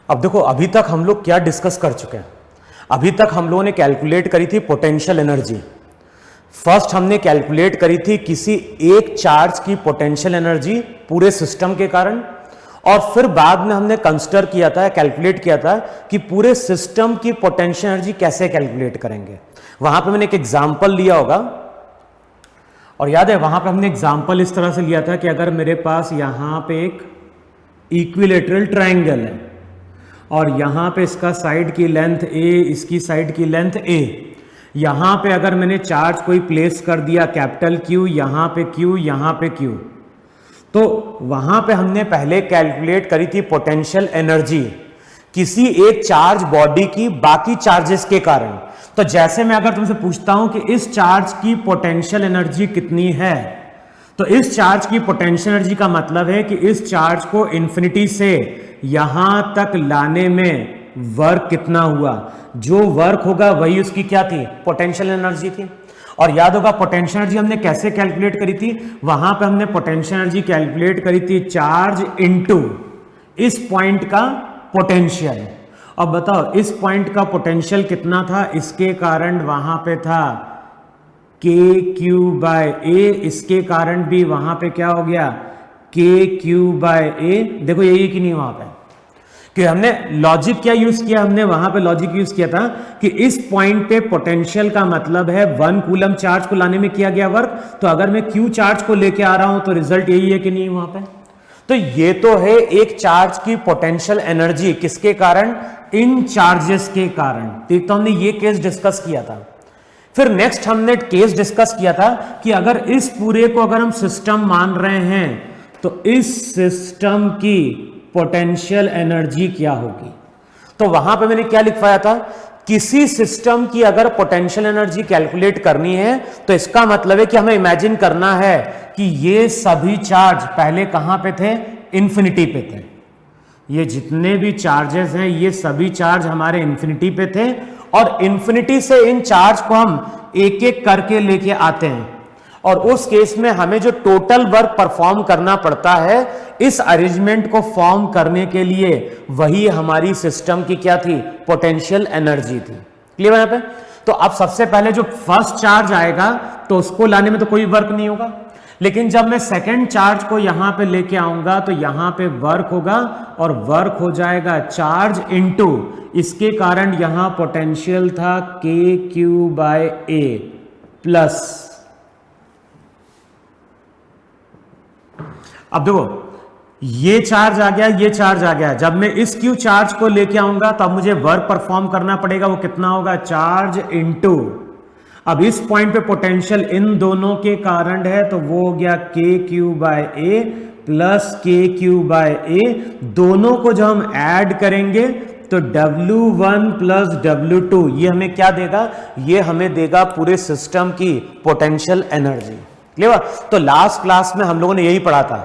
अब देखो अभी तक हम लोग क्या डिस्कस कर चुके हैं। अभी तक हम लोगों ने कैलकुलेट करी थी पोटेंशियल एनर्जी। फर्स्ट हमने कैलकुलेट करी थी किसी एक चार्ज की पोटेंशियल एनर्जी पूरे सिस्टम के कारण, और फिर बाद में हमने कंसिडर किया था, कैलकुलेट किया था कि पूरे सिस्टम की पोटेंशियल एनर्जी कैसे कैलकुलेट करेंगे। वहां पे मैंने एक एग्जांपल लिया होगा, और याद है वहां पे हमने एग्जांपल इस तरह से लिया था कि अगर मेरे पास यहां पे एक इक्विलेटरल ट्रायंगल है और यहां पे इसका साइड की लेंथ ए, इसकी साइड की लेंथ ए, यहां पे अगर मैंने चार्ज कोई प्लेस कर दिया कैपिटल क्यू, यहां पे क्यू, यहां पे क्यू, तो वहां पे हमने पहले कैलकुलेट करी थी पोटेंशियल एनर्जी किसी एक चार्ज बॉडी की बाकी चार्जेस के कारण। तो जैसे मैं अगर तुमसे पूछता हूं कि इस चार्ज की पोटेंशियल एनर्जी कितनी है, तो इस चार्ज की पोटेंशियल एनर्जी का मतलब है कि इस चार्ज को इन्फिनिटी से यहां तक लाने में वर्क कितना हुआ। जो वर्क होगा वही उसकी क्या थी, पोटेंशियल एनर्जी थी। और याद होगा पोटेंशियल एनर्जी हमने कैसे कैलकुलेट करी थी, वहां पे हमने पोटेंशियल एनर्जी कैलकुलेट करी थी चार्ज इनटू इस पॉइंट का पोटेंशियल। अब बताओ इस पॉइंट का पोटेंशियल कितना था, इसके कारण वहां पे था के क्यू बाय ए, इसके कारण भी वहां पे क्या हो गया के क्यू बाय ए। देखो यही कि नहीं वहां पे कि हमने लॉजिक क्या यूज किया, हमने वहां पे लॉजिक यूज किया था कि इस पॉइंट पे पोटेंशियल का मतलब है 1 कूलम चार्ज को लाने में किया गया वर्क। तो अगर मैं क्यू चार्ज को लेके आ रहा हूं तो रिजल्ट यही है कि नहीं वहां पे। तो ये तो है एक चार्ज की पोटेंशियल एनर्जी, किसके कारण, इन चार्जेस के कारण। तो हमने ये केस डिस्कस किया था। फिर नेक्स्ट हमने केस डिस्कस किया था कि अगर इस पूरे को अगर हम सिस्टम मान रहे हैं तो इस सिस्टम की पोटेंशियल एनर्जी क्या होगी। तो वहां पे मैंने क्या लिखवाया था, किसी सिस्टम की अगर पोटेंशियल एनर्जी कैलकुलेट करनी है तो इसका मतलब है कि हमें इमेजिन करना है कि ये सभी चार्ज पहले कहां पे थे, इन्फिनिटी पे थे। ये जितने भी चार्जेस हैं ये सभी चार्ज हमारे इन्फिनिटी पे थे, और इन्फिनिटी से इन चार्ज को हम एक एक करके लेके आते हैं, और उस केस में हमें जो टोटल वर्क परफॉर्म करना पड़ता है इस अरेंजमेंट को फॉर्म करने के लिए, वही हमारी सिस्टम की क्या थी, पोटेंशियल एनर्जी थी। क्लियर है यहां पे। तो अब सबसे पहले जो फर्स्ट चार्ज आएगा तो उसको लाने में तो कोई वर्क नहीं होगा, लेकिन जब मैं सेकेंड चार्ज को यहां पे लेके आऊंगा तो यहां पे वर्क होगा, और वर्क हो जाएगा चार्ज इनटू इसके कारण यहां पोटेंशियल था के क्यू बाय ए प्लस। अब देखो ये चार्ज आ गया, ये चार्ज आ गया, जब मैं इस क्यू चार्ज को लेके आऊंगा तब मुझे वर्क परफॉर्म करना पड़ेगा, वो कितना होगा, चार्ज इनटू, अब इस पॉइंट पे पोटेंशियल इन दोनों के कारण है तो वो हो गया के क्यू बाय ए प्लस के क्यू बाय ए। दोनों को जब हम ऐड करेंगे तो W1 प्लस W2 ये हमें क्या देगा, ये हमें देगा पूरे सिस्टम की पोटेंशियल एनर्जी। क्लियर। तो लास्ट क्लास में हम लोगों ने यही पढ़ा था।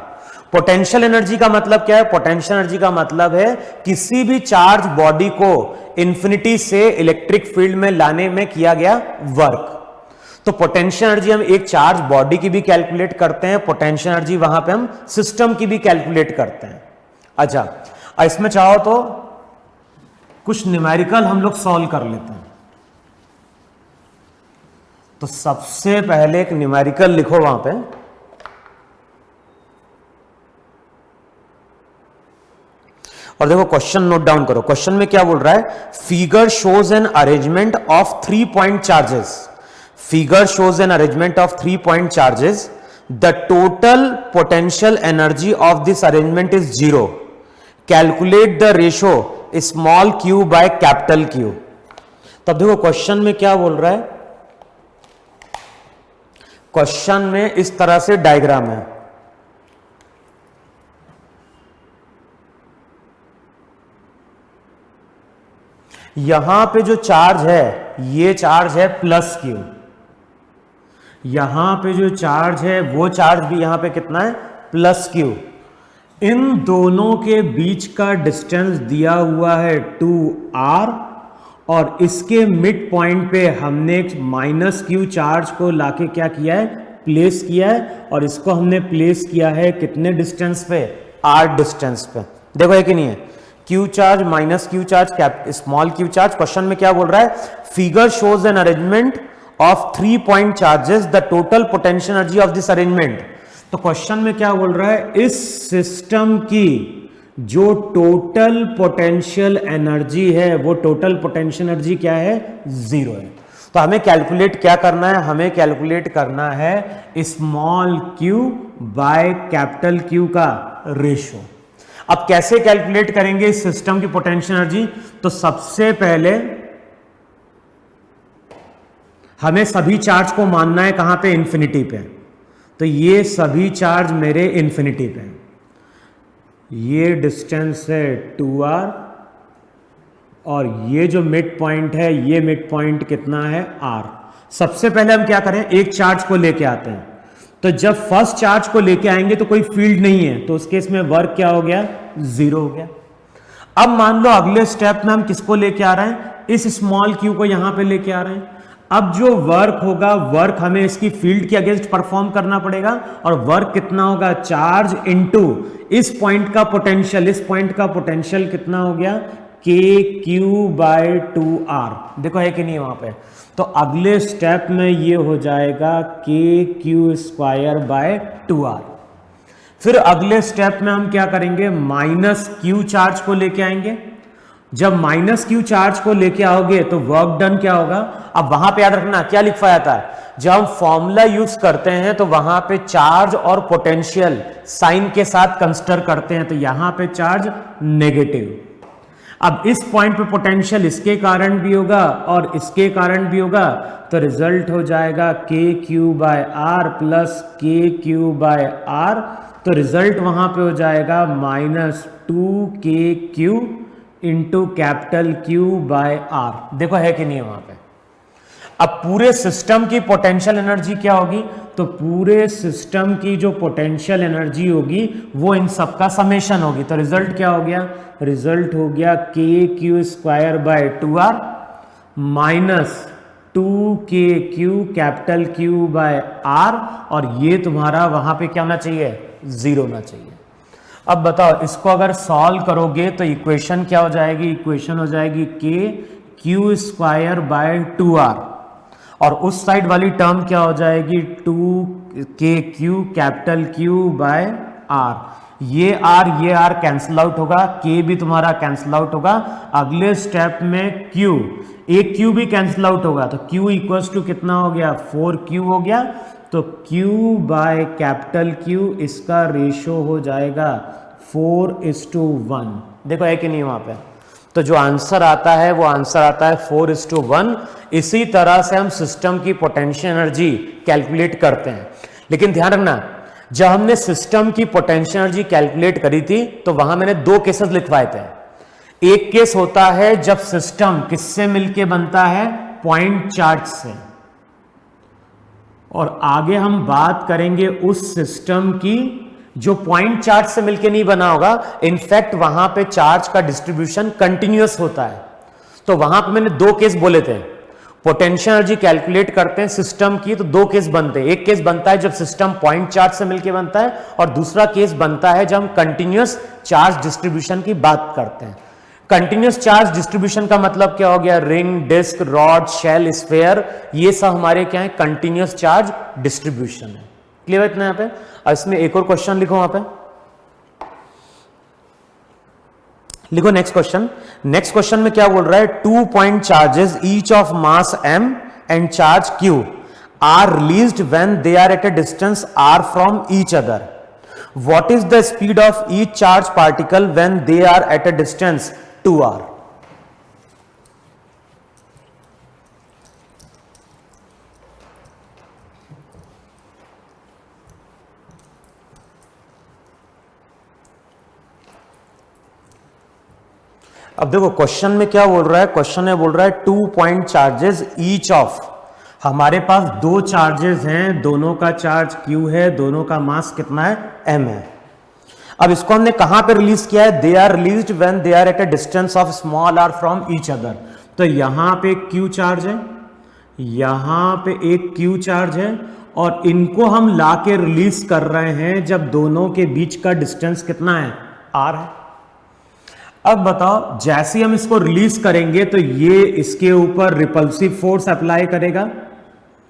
पोटेंशियल एनर्जी का मतलब क्या है, पोटेंशियल एनर्जी का मतलब है किसी भी चार्ज बॉडी को इंफिनिटी से इलेक्ट्रिक फील्ड में लाने में किया गया वर्क। तो पोटेंशियल एनर्जी हम एक चार्ज बॉडी की भी कैलकुलेट करते हैं, पोटेंशियल एनर्जी वहां पे हम सिस्टम की भी कैलकुलेट करते हैं। अच्छा, इसमें चाहो तो कुछ न्यूमेरिकल हम लोग सॉल्व कर लेते हैं। तो सबसे पहले एक न्यूमेरिकल लिखो वहां पे, और देखो क्वेश्चन नोट डाउन करो। क्वेश्चन में क्या बोल रहा है, figure shows an arrangement of 3 point charges. Figure shows an arrangement of 3 point charges. The total potential energy of this arrangement is 0। Calculate the ratio small Q by capital Q. तब देखो question में क्या बोल रहा है, question में इस तरह से डायग्राम है। यहां पे जो चार्ज है ये चार्ज है प्लस क्यू, यहां पे जो चार्ज है वो चार्ज भी यहां पे कितना है, प्लस क्यू। इन दोनों के बीच का डिस्टेंस दिया हुआ है 2r, और इसके मिड पॉइंट पे हमने माइनस क्यू चार्ज को लाके क्या किया है, प्लेस किया है, और इसको हमने प्लेस किया है कितने डिस्टेंस पे, r डिस्टेंस पे। देखो है कि नहीं है, Q charge minus Q charge small Q charge. Question में क्या बोल रहा है, figure shows an arrangement of 3 point charges, the total potential energy of this arrangement. तो क्वेश्चन में क्या बोल रहा है, इस सिस्टम की जो टोटल पोटेंशियल एनर्जी है वो टोटल पोटेंशियल एनर्जी क्या है, 0 है। तो हमें कैलकुलेट क्या करना है, हमें कैलकुलेट करना है small Q by capital Q का रेशो। अब कैसे कैलकुलेट करेंगे इस सिस्टम की पोटेंशियल एनर्जी, तो सबसे पहले हमें सभी चार्ज को मानना है कहां पे, इन्फिनिटी पे। तो ये सभी चार्ज मेरे इन्फिनिटी पे, ये डिस्टेंस है 2r और ये जो मिड पॉइंट है, ये मिड पॉइंट कितना है, r। सबसे पहले हम क्या करें, एक चार्ज को लेके आते हैं। तो जब फर्स्ट चार्ज को लेके आएंगे तो कोई फील्ड नहीं है, तो उस केस में वर्क क्या हो गया, 0 हो गया। अब मान लो अगले स्टेप में हम किसको लेके आ रहे हैं, इस स्मॉल क्यू को यहां पे लेके आ रहे हैं। अब जो वर्क होगा, वर्क हमें इसकी फील्ड के अगेंस्ट परफॉर्म करना पड़ेगा, और वर्क कितना होगा, चार्ज इनटू इस पॉइंट का पोटेंशियल। इस पॉइंट का पोटेंशियल कितना हो गया, के क्यू बाय 2r। देखो है कि नहीं वहां पे। तो अगले स्टेप में ये हो जाएगा K Q square by 2r। फिर अगले स्टेप में हम क्या करेंगे, माइनस क्यू चार्ज को लेके आएंगे। जब माइनस क्यू चार्ज को लेके आओगे तो वर्क डन क्या होगा, अब वहां पे याद रखना क्या लिखा जाता है, जब हम फॉर्मूला यूज करते हैं तो वहां पे चार्ज और पोटेंशियल साइन के साथ कंसिडर करते हैं, तो यहां पे चार्ज नेगेटिव। अब इस पॉइंट पे पोटेंशियल इसके कारण भी होगा और इसके कारण भी होगा, तो रिजल्ट हो जाएगा K Q by R plus K Q by R. तो रिजल्ट वहां पे हो जाएगा minus 2 KQ into capital Q by R. देखो है कि नहीं है वहां पे। अब पूरे सिस्टम की पोटेंशियल एनर्जी क्या होगी, तो पूरे सिस्टम की जो पोटेंशियल एनर्जी होगी वो इन सब का समेशन होगी। तो रिजल्ट क्या हो गया, रिजल्ट हो गया K Q square by 2r minus 2KQ capital Q by R, और ये तुम्हारा वहां पे क्या होना चाहिए, 0 होना चाहिए। अब बताओ इसको अगर सॉल्व करोगे तो इक्वेशन क्या हो जाएगी, इक्वेशन हो जाएगी के क्यू स्क्वायर बाय 2r, और उस साइड वाली टर्म क्या हो जाएगी 2KQ capital Q by R. ये आर कैंसिल आउट होगा, के भी तुम्हारा कैंसिल आउट होगा। अगले स्टेप में क्यू, एक क्यू भी कैंसिल आउट होगा, तो क्यू इक्वल्स टू कितना हो गया, 4Q हो गया। तो Q बाय कैपिटल Q इसका रेशो हो जाएगा 4:1। देखो है कि नहीं वहां पे। तो जो आंसर आता है वो आंसर आता है 4:1। इसी तरह से हम सिस्टम की पोटेंशियल एनर्जी कैलकुलेट करते हैं। लेकिन ध्यान रखना, जब हमने सिस्टम की पोटेंशियल एनर्जी कैलकुलेट करी थी तो वहां मैंने 2 केसेस लिखवाए थे। एक केस होता है जब सिस्टम किससे मिलके बनता है, पॉइंट चार्ज से, और आगे हम बात करेंगे उस सिस्टम की जो पॉइंट चार्ज से मिलके नहीं बना होगा। इनफैक्ट वहां पे चार्ज का डिस्ट्रीब्यूशन कंटिन्यूअस होता है। तो वहां पे मैंने 2 केस बोले थे, पोटेंशियल एनर्जी कैलकुलेट करते हैं सिस्टम की तो 2 केस बनते हैं। एक केस बनता है जब सिस्टम पॉइंट चार्ज से मिलके बनता है, और दूसरा केस बनता है जब हम कंटिन्यूअस चार्ज डिस्ट्रीब्यूशन की बात करते हैं। कंटिन्यूअस चार्ज डिस्ट्रीब्यूशन का मतलब क्या हो गया, ring, disc, rod, shell, sphere, ये सब हमारे क्या है, कंटिन्यूअस चार्ज डिस्ट्रीब्यूशन है। क्लियर है इतना यहाँ पे। और इसमें एक और क्वेश्चन लिखो वहां पे, लिखो नेक्स्ट क्वेश्चन। नेक्स्ट क्वेश्चन में क्या बोल रहा है, 2 point charges each of mass m and charge q are released when they are at a distance r from each other. What is the speed of each charge particle when they are at a distance 2r। अब देखो question में क्या बोल रहा है, question में बोल रहा है 2 पॉइंट चार्जेस ईच ऑफ, हमारे पास 2 चार्जेस हैं, दोनों का चार्ज Q है, दोनों का मास कितना है, m है। अब इसको हमने कहां पे रिलीज किया है, they are released when they are at a distance of small r from each other. तो यहां पे Q चार्ज है, यहां पे एक Q चार्ज है, और इनको हम ला के रिलीज कर रहे हैं जब दोनों के बीच का डिस्टेंस कितना है, r है। अब बताओ, जैसे हम इसको रिलीज करेंगे तो ये इसके ऊपर रिपल्सिव फोर्स अप्लाई करेगा,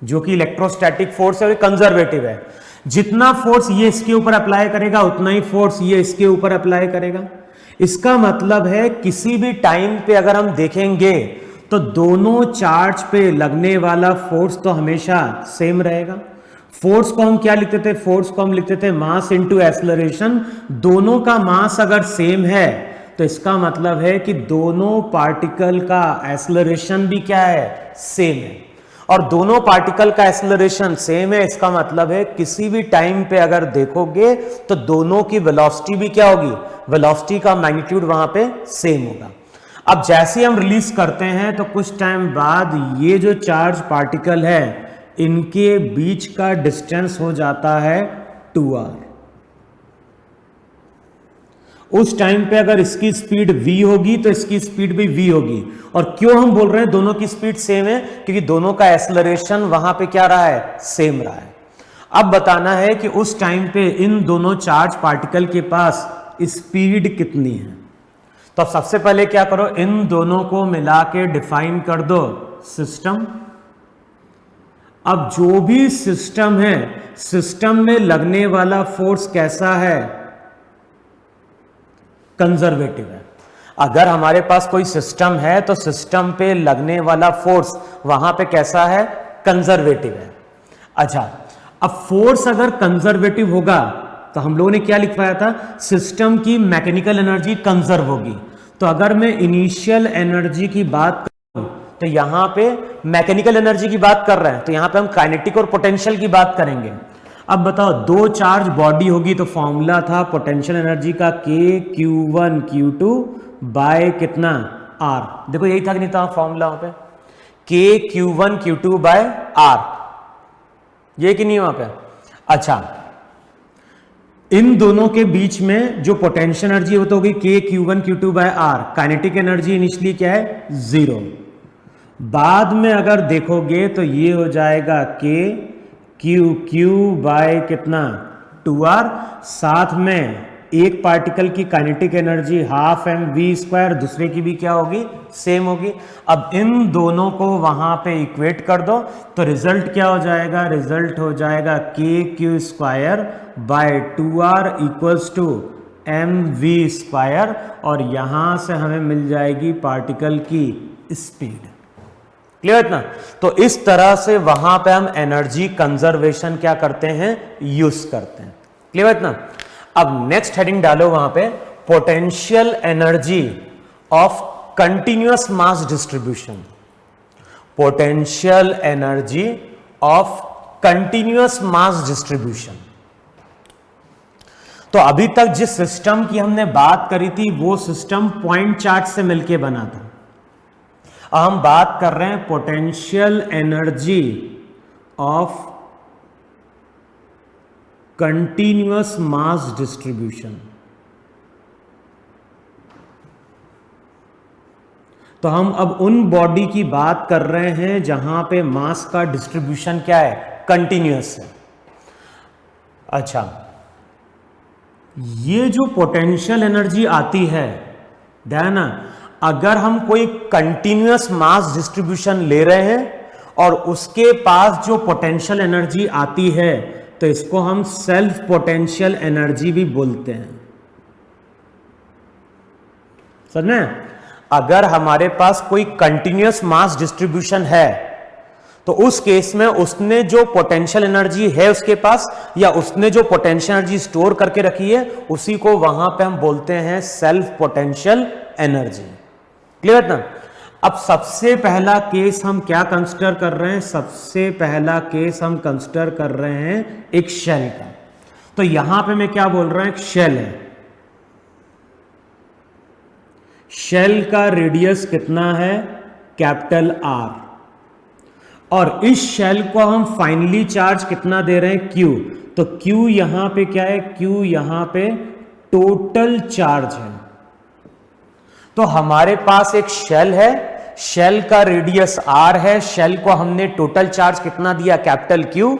जो कि इलेक्ट्रोस्टैटिक फोर्स है और कंजर्वेटिव है। जितना फोर्स ये इसके ऊपर अप्लाई करेगा उतना ही फोर्स ये इसके ऊपर अप्लाई करेगा। इसका मतलब है किसी भी टाइम पे अगर हम देखेंगे तो दोनों चार्ज पे लगने वाला फोर्स तो हमेशा सेम रहेगा। फोर्स को हम क्या लिखते थे? फोर्स को हम लिखते थे मास इनटू एक्सेलरेशन। दोनों का मास अगर सेम है तो इसका मतलब है कि दोनों पार्टिकल का एक्सेलरेशन भी क्या है? सेम है। और दोनों पार्टिकल का एक्सेलरेशन सेम है, इसका मतलब है किसी भी टाइम पे अगर देखोगे तो दोनों की वेलोसिटी भी क्या होगी? वेलोसिटी का मैग्नीट्यूड वहां पे सेम होगा। अब जैसे हम रिलीज करते हैं तो कुछ टाइम बाद ये जो चार्ज पार्टिकल है इनके बीच का डिस्टेंस हो जाता है 2r। उस टाइम पे अगर इसकी स्पीड v होगी तो इसकी स्पीड भी v होगी। और क्यों हम बोल रहे हैं दोनों की स्पीड सेम है? क्योंकि दोनों का एक्सेलरेशन वहां पे क्या रहा है? सेम रहा है। अब बताना है कि उस टाइम पे इन दोनों चार्ज पार्टिकल के पास स्पीड कितनी है। तो अब सबसे पहले क्या करो, इन दोनों को मिला के डिफाइन कर दो सिस्टम। अब जो भी सिस्टम है, सिस्टम में लगने वाला फोर्स कैसा है? कंजर्वेटिव है। अगर हमारे पास कोई सिस्टम है तो सिस्टम पे लगने वाला फोर्स वहां पे कैसा है? कंजर्वेटिव है। अच्छा, अब फोर्स अगर कंजर्वेटिव होगा तो हम लोगों ने क्या लिखवाया था? सिस्टम की मैकेनिकल एनर्जी कंजर्व होगी। तो अगर मैं इनिशियल एनर्जी की बात करूं तो यहां पे मैकेनिकल एनर्जी की बात कर रहे हैं, तो यहां पे हम काइनेटिक और पोटेंशियल की बात करेंगे। अब बताओ, दो चार्ज बॉडी होगी तो फॉर्मूला था पोटेंशियल एनर्जी का K(Q1 Q2) बाय कितना? R। देखो यही था कि नहीं था फॉर्मूला वहां पे? K(Q1 Q2) बाय R, ये कि नहीं वहां पे? अच्छा, इन दोनों के बीच में जो पोटेंशियल एनर्जी वो तो होगी K(Q1 Q2) by R। Kinetic energy initially क्या है? 0। बाद में अगर देखोगे तो ये हो जाएगा Q बाय कितना? 2R। साथ में एक पार्टिकल की काइनेटिक एनर्जी ½ mv², दूसरे की भी क्या होगी? सेम होगी। अब इन दोनों को वहां पे इक्वेट कर दो तो रिजल्ट क्या हो जाएगा? रिजल्ट हो जाएगा KQ² bye 2R equals to mv²। और यहां से हमें मिल जाएगी पार्टिकल की स्पीड। क्लियर है ना? तो इस तरह से वहां पे हम एनर्जी कंजर्वेशन क्या करते हैं? यूज करते हैं। क्लियर है ना? अब नेक्स्ट हेडिंग डालो वहां पे, potential energy of continuous mass distribution. Potential energy of continuous mass distribution. तो अभी तक जिस सिस्टम की हमने बात करी थी वो सिस्टम पॉइंट चार्ज से मिलकर बना था। हम बात कर रहे हैं potential energy of continuous mass distribution. तो हम अब उन बॉडी की बात कर रहे हैं जहां पे मास का डिस्ट्रीब्यूशन क्या है? कंटिन्यूअस है। अच्छा, ये जो पोटेंशियल एनर्जी आती है, ध्यान ना, अगर हम कोई कंटिन्यूअस मास डिस्ट्रीब्यूशन ले रहे हैं और उसके पास जो पोटेंशियल एनर्जी आती है तो इसको हम सेल्फ पोटेंशियल एनर्जी भी बोलते हैं। समझ में? अगर हमारे पास कोई कंटिन्यूअस मास डिस्ट्रीब्यूशन है तो उस केस में उसने जो पोटेंशियल एनर्जी है उसके पास, या उसने जो पोटेंशियल एनर्जी स्टोर करके रखी है, उसी को वहां पे हम बोलते हैं सेल्फ पोटेंशियल एनर्जी। क्लियर है ना? अब सबसे पहला केस हम क्या कंसिडर कर रहे हैं? सबसे पहला केस हम कंसिडर कर रहे हैं एक शेल का। तो यहां पे मैं क्या बोल रहा हूं? एक शेल है। शेल का रेडियस कितना है? Capital R। और इस शेल को हम फाइनली चार्ज कितना दे रहे हैं? Q। तो Q यहां पे क्या है? Q यहां पे टोटल चार्ज है। तो हमारे पास एक शेल है, शेल का रेडियस R है, शेल को हमने टोटल चार्ज कितना दिया? Capital Q।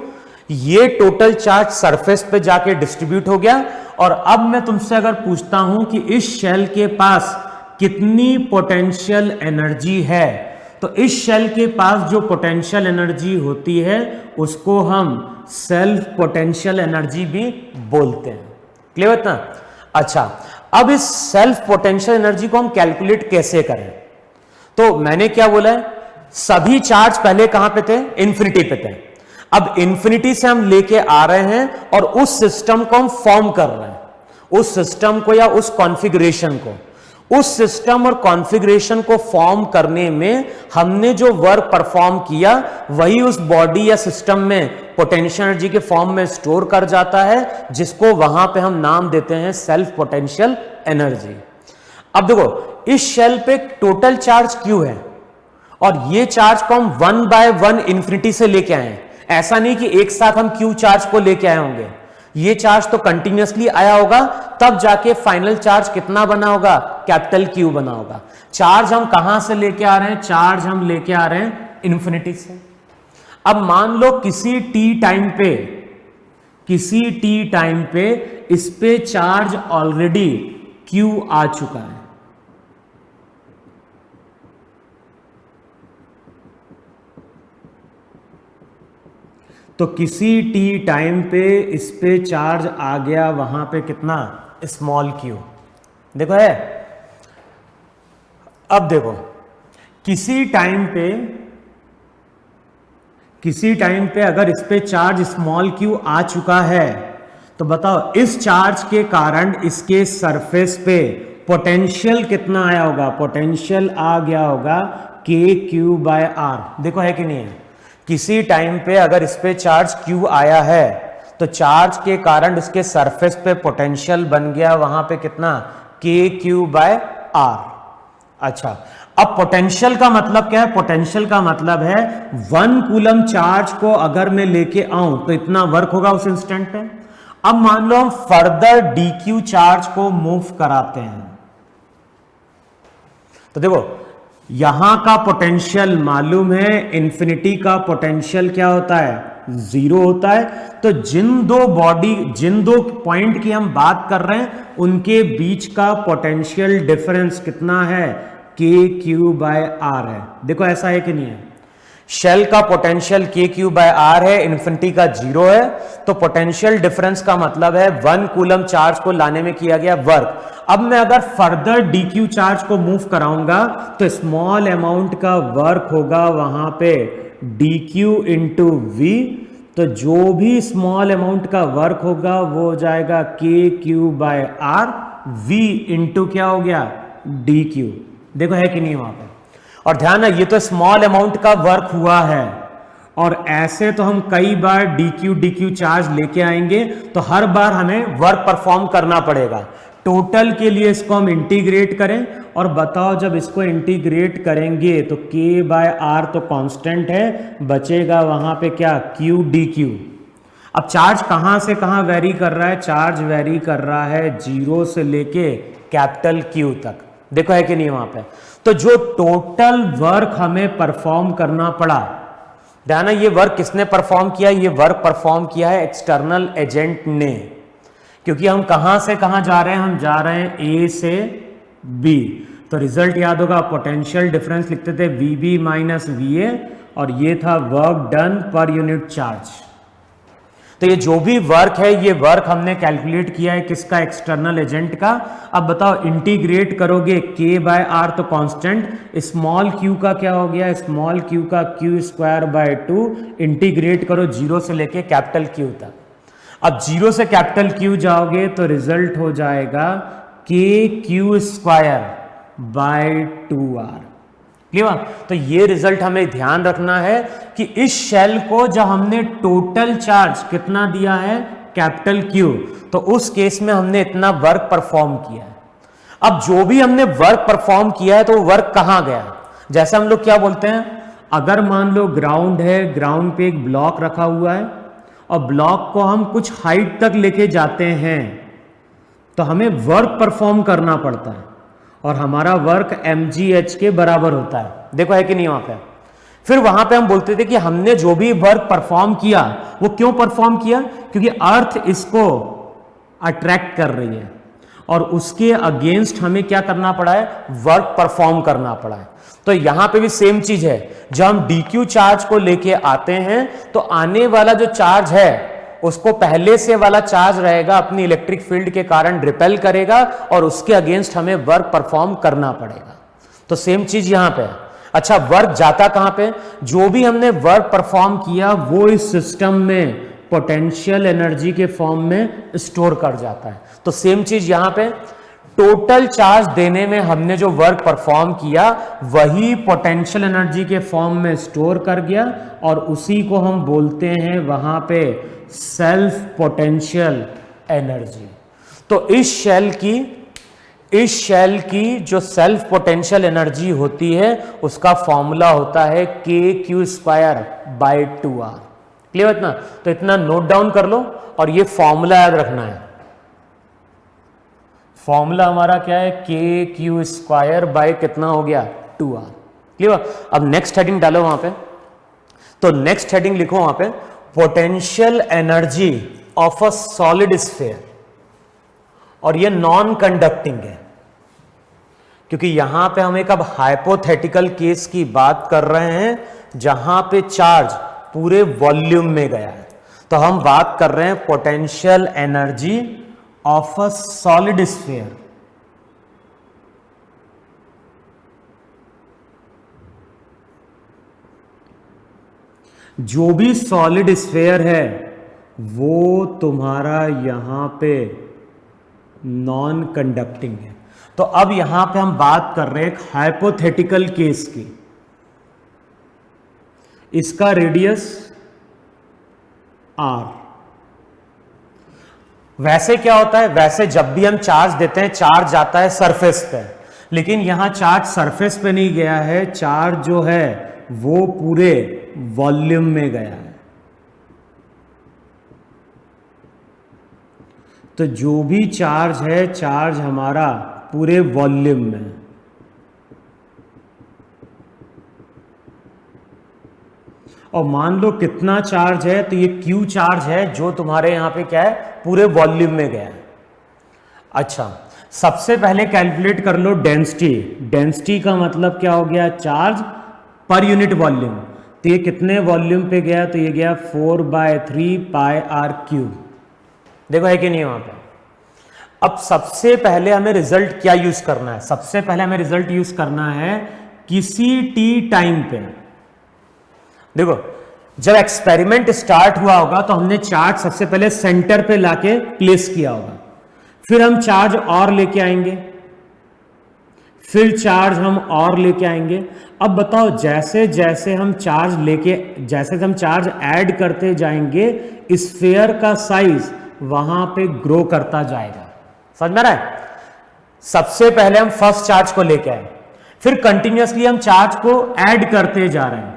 ये टोटल चार्ज सरफेस पे जाके डिस्ट्रीब्यूट हो गया। और अब मैं तुमसे अगर पूछता हूं कि इस शेल के पास कितनी पोटेंशियल एनर्जी है, तो इस शेल के पास जो पोटेंशियल एनर्जी होती है उसको हम सेल्फ पोटेंशियल एनर्जी भी बोलते हैं। क्लियर ना? अच्छा, अब इस सेल्फ पोटेंशियल एनर्जी को हम कैलकुलेट कैसे करें? तो मैंने क्या बोला है, सभी चार्ज पहले कहां पे थे? इंफिनिटी पे थे। अब इंफिनिटी से हम लेके आ रहे हैं और उस सिस्टम को हम फॉर्म कर रहे हैं, उस सिस्टम को या उस कॉन्फ़िगरेशन को। उस सिस्टम और कॉन्फ़िगरेशन को फॉर्म करने में हमने जो वर्क परफॉर्म किया वही उस बॉडी या सिस्टम में पोटेंशियल एनर्जी के फॉर्म में स्टोर कर जाता है, जिसको वहां पे हम नाम देते हैं सेल्फ पोटेंशियल एनर्जी। अब देखो, इस शेल पे टोटल चार्ज Q है और ये चार्ज को हम 1/1 इंफिनिटी से लेके आए हैं। ऐसा नहीं कि एक साथ हम Q चार्ज को लेके आए होंगे, ये चार्ज तो कंटिन्यूअसली आया होगा, तब जाके फाइनल चार्ज कितना बना होगा? कैपिटल Q बना होगा। चार्ज हम कहां से लेके आ रहे हैं? चार्ज हम लेके आ रहे हैं इंफिनिटी से। अब मान लो किसी t टाइम पे इस पे चार्ज ऑलरेडी Q आ चुका है। तो किसी t टाइम पे इस पे चार्ज आ गया, वहां पे कितना? Small q। देखो है, अब देखो किसी टाइम पे अगर इस पे चार्ज स्मॉल q आ चुका है, तो बताओ इस चार्ज के कारण इसके सरफेस पे पोटेंशियल कितना आया होगा? पोटेंशियल आ गया होगा KQ/R। देखो है कि नहीं है? किसी टाइम पे अगर इस पे चार्ज Q आया है तो चार्ज के कारण उसके सरफेस पे पोटेंशियल बन गया वहां पे कितना? KQ/R। अच्छा, अब पोटेंशियल का मतलब क्या है? पोटेंशियल का मतलब है 1 कूलम चार्ज को अगर मैं लेके आऊं तो इतना वर्क होगा उस इंस्टेंट पे। अब मान लो हम फर्दर dq चार्ज को मूव कराते हैं, तो देखो यहां का पोटेंशियल मालूम है, इंफिनिटी का पोटेंशियल क्या होता है? 0 होता है। तो जिन दो पॉइंट की हम बात कर रहे हैं उनके बीच का पोटेंशियल डिफरेंस कितना है? KQ/R है। देखो ऐसा है कि नहीं है? शेल का पोटेंशियल KQ/R है, इंफिनिटी का 0 है, तो पोटेंशियल डिफरेंस का मतलब है 1 कूलम चार्ज को लाने में किया गया वर्क। अब मैं अगर फर्दर dq चार्ज को मूव कराऊंगा तो स्मॉल अमाउंट का वर्क होगा वहां पे dq इंटू v। तो जो भी स्मॉल अमाउंट का वर्क होगा वो हो जाएगा KQ/R, v इंटू क्या हो गया? dq। देखो है कि नहीं वहां पे? और ध्यान है, ये तो स्मॉल अमाउंट का वर्क हुआ है और ऐसे तो हम कई बार dq चार्ज लेके आएंगे तो हर बार हमें वर्क परफॉर्म करना पड़ेगा। टोटल के लिए इसको हम इंटीग्रेट करें और बताओ जब इसको इंटीग्रेट करेंगे तो K/R तो कांस्टेंट है, बचेगा वहां पे क्या? Q dq। अब चार्ज कहां से कहां वेरी कर रहा है? चार्ज वेरी कर रहा है 0 से लेके कैपिटल Q तक। देखो है कि नहीं वहां पे? तो जो टोटल वर्क हमें परफॉर्म करना पड़ा, ध्यान है ये वर्क किसने परफॉर्म किया? ये वर्क परफॉर्म किया है एक्सटर्नल एजेंट ने। क्योंकि हम कहां से कहां जा रहे हैं? हम जा रहे हैं A से B। तो रिजल्ट याद होगा, पोटेंशियल डिफरेंस लिखते थे VB माइनस VA और ये था work done per unit charge. तो ये जो भी वर्क है, ये वर्क हमने कैलकुलेट किया है किसका? एक्सटर्नल एजेंट का। अब बताओ इंटीग्रेट करोगे K/R तो कांस्टेंट, स्मॉल q का क्या हो गया? स्मॉल q का Q²/2। इंटीग्रेट करो 0 से लेके कैपिटल Q तक। अब 0 से कैपिटल Q जाओगे तो रिजल्ट हो जाएगा KQ²/2R। क्लियर? तो ये रिजल्ट हमें ध्यान रखना है कि इस शेल को जब हमने टोटल चार्ज कितना दिया है? कैपिटल Q, तो उस केस में हमने इतना वर्क परफॉर्म किया है। अब जो भी हमने वर्क परफॉर्म किया है तो वर्क कहां गया? जैसे हम लोग क्या बोलते हैं, अगर मान लो ग्राउंड है, ग्राउंड पे एक ब्लॉक रखा हुआ है और ब्लॉक को हम कुछ हाइट तक लेके जाते हैं तो हमें वर्क परफॉर्म करना पड़ता है और हमारा वर्क mgh के बराबर होता है। देखो है कि नहीं वहां पे? फिर वहां पे हम बोलते थे कि हमने जो भी वर्क परफॉर्म किया वो क्यों परफॉर्म किया? क्योंकि अर्थ इसको अट्रैक्ट कर रही है और उसके अगेंस्ट हमें क्या करना पड़ा है, वर्क परफॉर्म करना पड़ा है। तो यहां पे भी सेम चीज है, जब हम dq चार्ज को लेके आते हैं तो आने वाला जो चार्ज है उसको पहले से वाला चार्ज रहेगा अपनी इलेक्ट्रिक फील्ड के कारण रिपेल करेगा और उसके अगेंस्ट हमें वर्क परफॉर्म करना पड़ेगा। तो सेम चीज यहां पे है। अच्छा, वर्क जाता कहां पे, जो भी हमने वर्क परफॉर्म किया वो इस सिस्टम में पोटेंशियल एनर्जी के फॉर्म में स्टोर कर जाता है। तो सेम चीज यहां पे, टोटल चार्ज देने में हमने जो वर्क परफॉर्म किया वही पोटेंशियल एनर्जी के फॉर्म में स्टोर कर गया और उसी को हम बोलते हैं वहां पे सेल्फ पोटेंशियल एनर्जी। तो इस शेल की जो सेल्फ पोटेंशियल एनर्जी होती है उसका फॉर्मूला होता है kq²/2r। क्लियर इतना? तो इतना नोट डाउन कर लो और ये फॉर्मूला याद रखना है। फॉर्मूला हमारा क्या है, kq² कितना हो गया, 2r। क्लियर? अब नेक्स्ट हेडिंग डालो वहां पे। तो नेक्स्ट हेडिंग लिखो वहां पे, potential energy of a solid sphere. और ये नॉन कंडक्टिंग है क्योंकि यहां पे हम एक अब हाइपोथेटिकल केस की बात कर रहे हैं जहां पे चार्ज पूरे वॉल्यूम में गया है। तो हम बात कर रहे हैं potential energy of a solid sphere. जो भी सॉलिड स्फीयर है वो तुम्हारा यहां पे नॉन कंडक्टिंग है। तो अब यहां पे हम बात कर रहे हैं एक हाइपोथेटिकल केस की। इसका रेडियस r। वैसे क्या होता है, वैसे जब भी हम चार्ज देते हैं चार्ज जाता है सरफेस पे, लेकिन यहां चार्ज सरफेस पे नहीं गया है, चार्ज जो है वो पूरे वॉल्यूम में गया है। तो जो भी चार्ज है, चार्ज हमारा पूरे वॉल्यूम में। और मान लो कितना चार्ज है, तो ये Q चार्ज है जो तुम्हारे यहां पे क्या है, पूरे वॉल्यूम में गया है। अच्छा, सबसे पहले कैलकुलेट कर लो डेंसिटी। डेंसिटी का मतलब क्या हो गया, चार्ज पर यूनिट वॉल्यूम। तो ये कितने वॉल्यूम पे गया, तो ये गया 4/3 πr³। देखो है कि नहीं वहां पे। अब सबसे पहले हमें रिजल्ट क्या यूज करना है, सबसे पहले हमें रिजल्ट यूज करना है किसी t टाइम पे। देखो जब एक्सपेरिमेंट स्टार्ट हुआ होगा तो हमने चार्ज सबसे पहले सेंटर पे लाके प्लेस किया होगा, फिर हम चार्ज और लेके आएंगे, फिर चार्ज हम और लेके आएंगे। अब बताओ जैसे जैसे हम चार्ज ऐड करते जाएंगे स्फीयर का साइज वहां पे ग्रो करता जाएगा। समझ में आ रहा है? सबसे पहले हम फर्स्ट चार्ज को लेके आए, फिर कंटिन्यूअसली हम चार्ज को ऐड करते जा रहे हैं।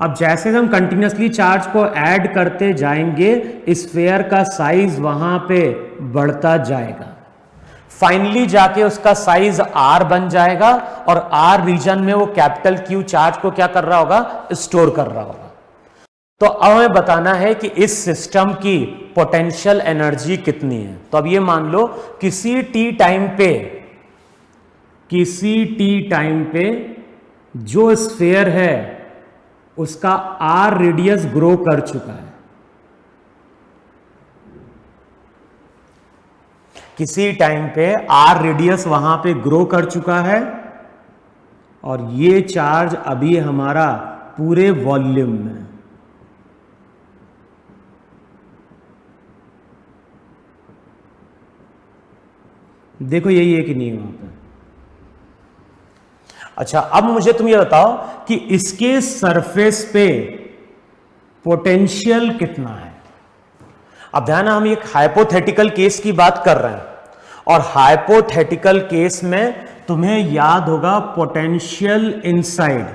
अब जैसे हम कंटिन्यूअसली चार्ज को ऐड करते जाएंगे स्फीयर का साइज वहां पे बढ़ता जाएगा। फाइनली जाके उसका साइज r बन जाएगा और r रीजन में वो कैपिटल Q चार्ज को क्या कर रहा होगा, स्टोर कर रहा होगा। तो अब हमें बताना है कि इस सिस्टम की पोटेंशियल एनर्जी कितनी है। तो अब ये मान लो किसी t टाइम पे जो स्फीयर है उसका r रेडियस ग्रो कर चुका है। किसी टाइम पे r रेडियस वहां पे ग्रो कर चुका है और ये चार्ज अभी हमारा पूरे वॉल्यूम में। देखो यही है कि नहीं वहां पे। अच्छा, अब मुझे तुम ये बताओ कि इसके सरफेस पे पोटेंशियल कितना है। अब ध्यान, हम एक हाइपोथेटिकल केस की बात कर रहे हैं और हाइपोथेटिकल केस में तुम्हें याद होगा पोटेंशियल इनसाइड।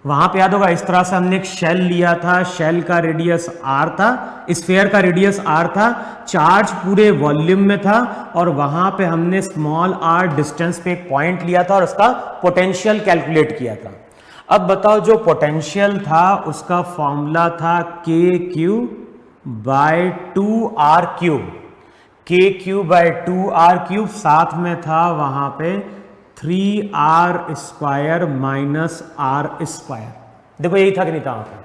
वहां पे याद होगा इस तरह से हमने एक शेल लिया था, शेल का रेडियस r था, स्फीयर का रेडियस r था, चार्ज पूरे वॉल्यूम में था और वहां पे हमने स्मॉल r डिस्टेंस पे एक पॉइंट लिया था और उसका पोटेंशियल कैलकुलेट किया था। अब बताओ जो पोटेंशियल था उसका फॉर्मूला था kq/2r³। के क्यूब बाय 2r क्यूब, साथ में था वहां पे 3r square minus r square. देखो यही था कि नहीं था वहां पे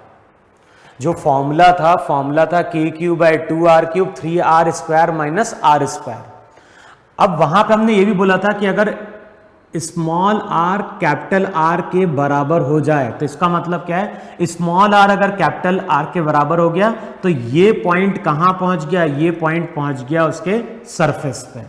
जो फॉर्मूला था के cube by 2r cube 3r square minus r square. अब वहां पे हमने ये भी बोला था कि अगर स्मॉल r कैपिटल R के बराबर हो जाए तो इसका मतलब क्या है, स्मॉल r अगर कैपिटल R के बराबर हो गया तो ये पॉइंट कहां पहुंच गया, ये पॉइंट पहुंच गया उसके सरफेस पे।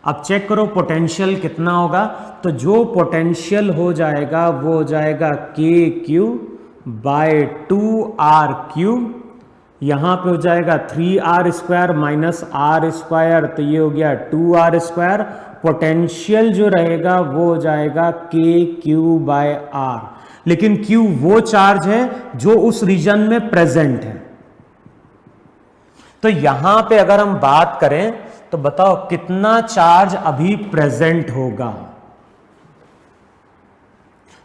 अब चेक करो पोटेंशियल कितना होगा, तो जो पोटेंशियल हो जाएगा वो हो जाएगा के क्यूब बाय 2r क्यूब, यहां पे हो जाएगा 3r square minus r square, तो ये हो गया 2r स्क्वायर। पोटेंशियल जो रहेगा वो हो जाएगा के क्यू बाय r, लेकिन क्यू वो चार्ज है जो उस रीजन में प्रेजेंट है। तो यहां पे अगर हम बात करें तो बताओ कितना चार्ज अभी प्रेजेंट होगा।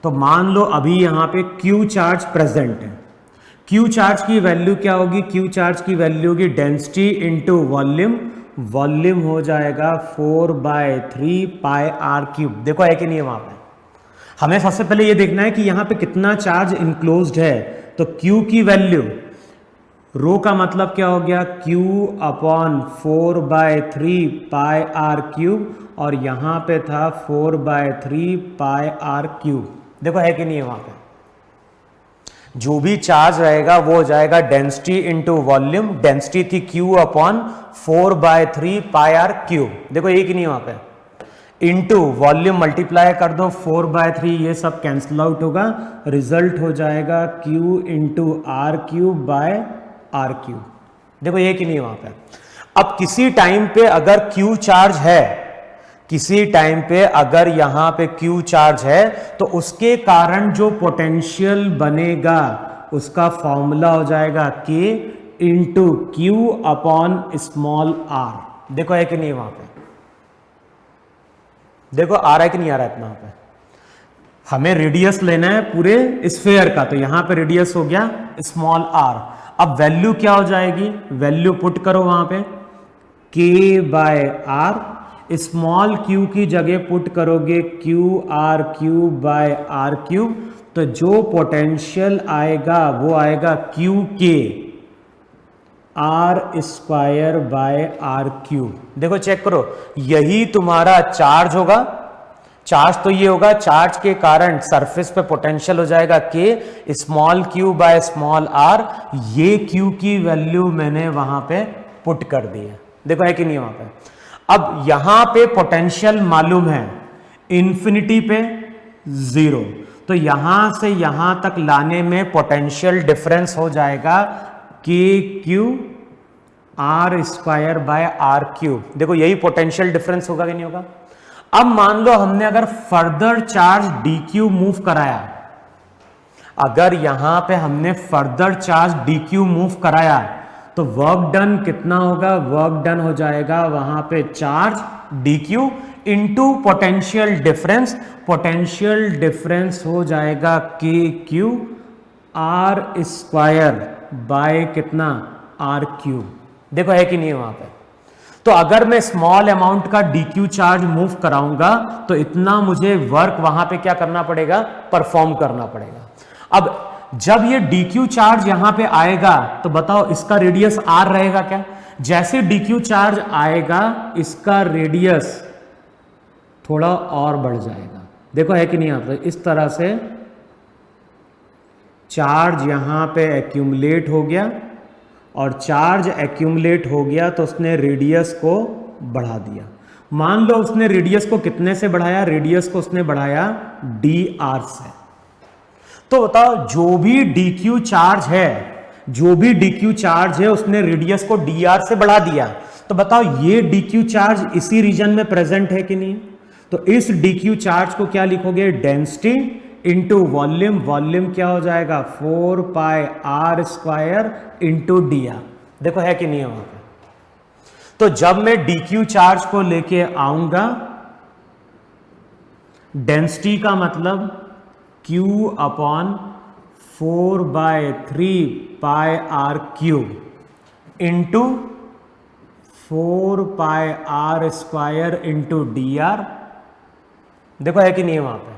तो मान लो अभी यहां पे Q चार्ज प्रेजेंट है। Q चार्ज की वैल्यू क्या होगी, Q चार्ज की वैल्यू होगी डेंसिटी इंटू वॉल्यूम, वॉल्यूम हो जाएगा 4/3 पाई r क्यूब। देखो है कि नहीं है वहां पे, हमें सबसे पहले ये देखना है कि यहां पे कितना चार्ज इंक्लोज्ड है। तो Q की वैल्यू, रो का मतलब क्या हो गया, Q अपॉन 4/3 पाई r क्यूब, और यहां पे था 4/3 पाई r क्यूब। देखो है कि नहीं है वहां पे, जो भी चार्ज रहेगा वो हो जाएगा डेंसिटी इंटू वॉल्यूम, डेंसिटी थी Q अपॉन 4/3 पाई r क्यूब। देखो ये कि नहीं वहां पे, इंटू वॉल्यूम मल्टीप्लाई कर दो 4/3, ये सब कैंसिल आउट होगा, रिजल्ट हो जाएगा Q into R cube by R cube. देखो ये कि नहीं वहां पे। अब किसी टाइम पे अगर Q चार्ज है, किसी टाइम पे अगर यहां पे Q चार्ज है तो उसके कारण जो पोटेंशियल बनेगा उसका फॉर्मूला हो जाएगा K into Q upon small r। देखो है कि नहीं वहां पे, देखो आ रहा है कि नहीं आ रहा है इतना पे। हमें रेडियस लेना है पूरे स्फेयर का, तो यहां पे रेडियस हो गया स्मॉल r। अब वैल्यू क्या हो जाएगी, वैल्यू पुट करो वहां पे K by r, small q की जगह पुट करोगे Q R cube by R cube, तो जो पोटेंशियल आएगा वो आएगा Q K R square by R cube. देखो चेक करो, यही तुम्हारा चार्ज होगा, चार्ज तो ये होगा, चार्ज के कारण सरफेस पे पोटेंशियल हो जाएगा K small Q by small R. ये क्यू की वैल्यू मैंने वहां पे पुट कर दी है। देखो है कि नहीं वहां पे। अब यहां पे पोटेंशियल मालूम है इंफिनिटी पे 0, तो यहां से यहां तक लाने में पोटेंशियल डिफरेंस हो जाएगा K Q R square by R cube. देखो यही पोटेंशियल डिफरेंस होगा कि नहीं होगा। अब मान लो हमने अगर further charge D Q move कराया, अगर यहां पे हमने further charge D Q move कराया तो वर्क डन कितना होगा, वर्क डन हो जाएगा वहां पे charge D Q into potential difference, potential difference हो जाएगा K Q R square bye कितना आर क्यूब। देखो है कि नहीं है वहां पे। तो अगर मैं स्मॉल अमाउंट का डी क्यू चार्ज मूव कराऊंगा तो इतना मुझे वर्क वहां पे क्या करना पड़ेगा, परफॉर्म करना पड़ेगा। अब जब ये डी क्यू चार्ज यहां पे आएगा तो बताओ इसका रेडियस आर रहेगा क्या। जैसे डी क्यू चार्ज आएगा इसका रेडियस थोड़ा और बढ़ जाएगा। देखो है कि नहीं यहाँ पे, इस तरह से चार्ज यहां पे एक्यूमुलेट हो गया, और चार्ज एक्यूमुलेट हो गया तो उसने रेडियस को बढ़ा दिया। मान लो उसने रेडियस को कितने से बढ़ाया, रेडियस को उसने बढ़ाया dr से। तो बताओ जो भी dq चार्ज है, जो भी dq चार्ज है उसने रेडियस को dr से बढ़ा दिया। तो बताओ ये dq चार्ज इसी रीजन में प्रेजेंट है कि नहीं। तो इस dq चार्ज को क्या लिखोगे, डेंसिटी इंटू वॉल्यूम, वॉल्यूम क्या हो जाएगा 4 pi are square into D R. देखो है कि नहीं है वहां पे। तो जब मैं dq चार्ज को लेके आऊंगा, डेंसिटी का मतलब q upon 4/3 pi R cube into 4 pi are square into D R. देखो है कि नहीं है वहां पे।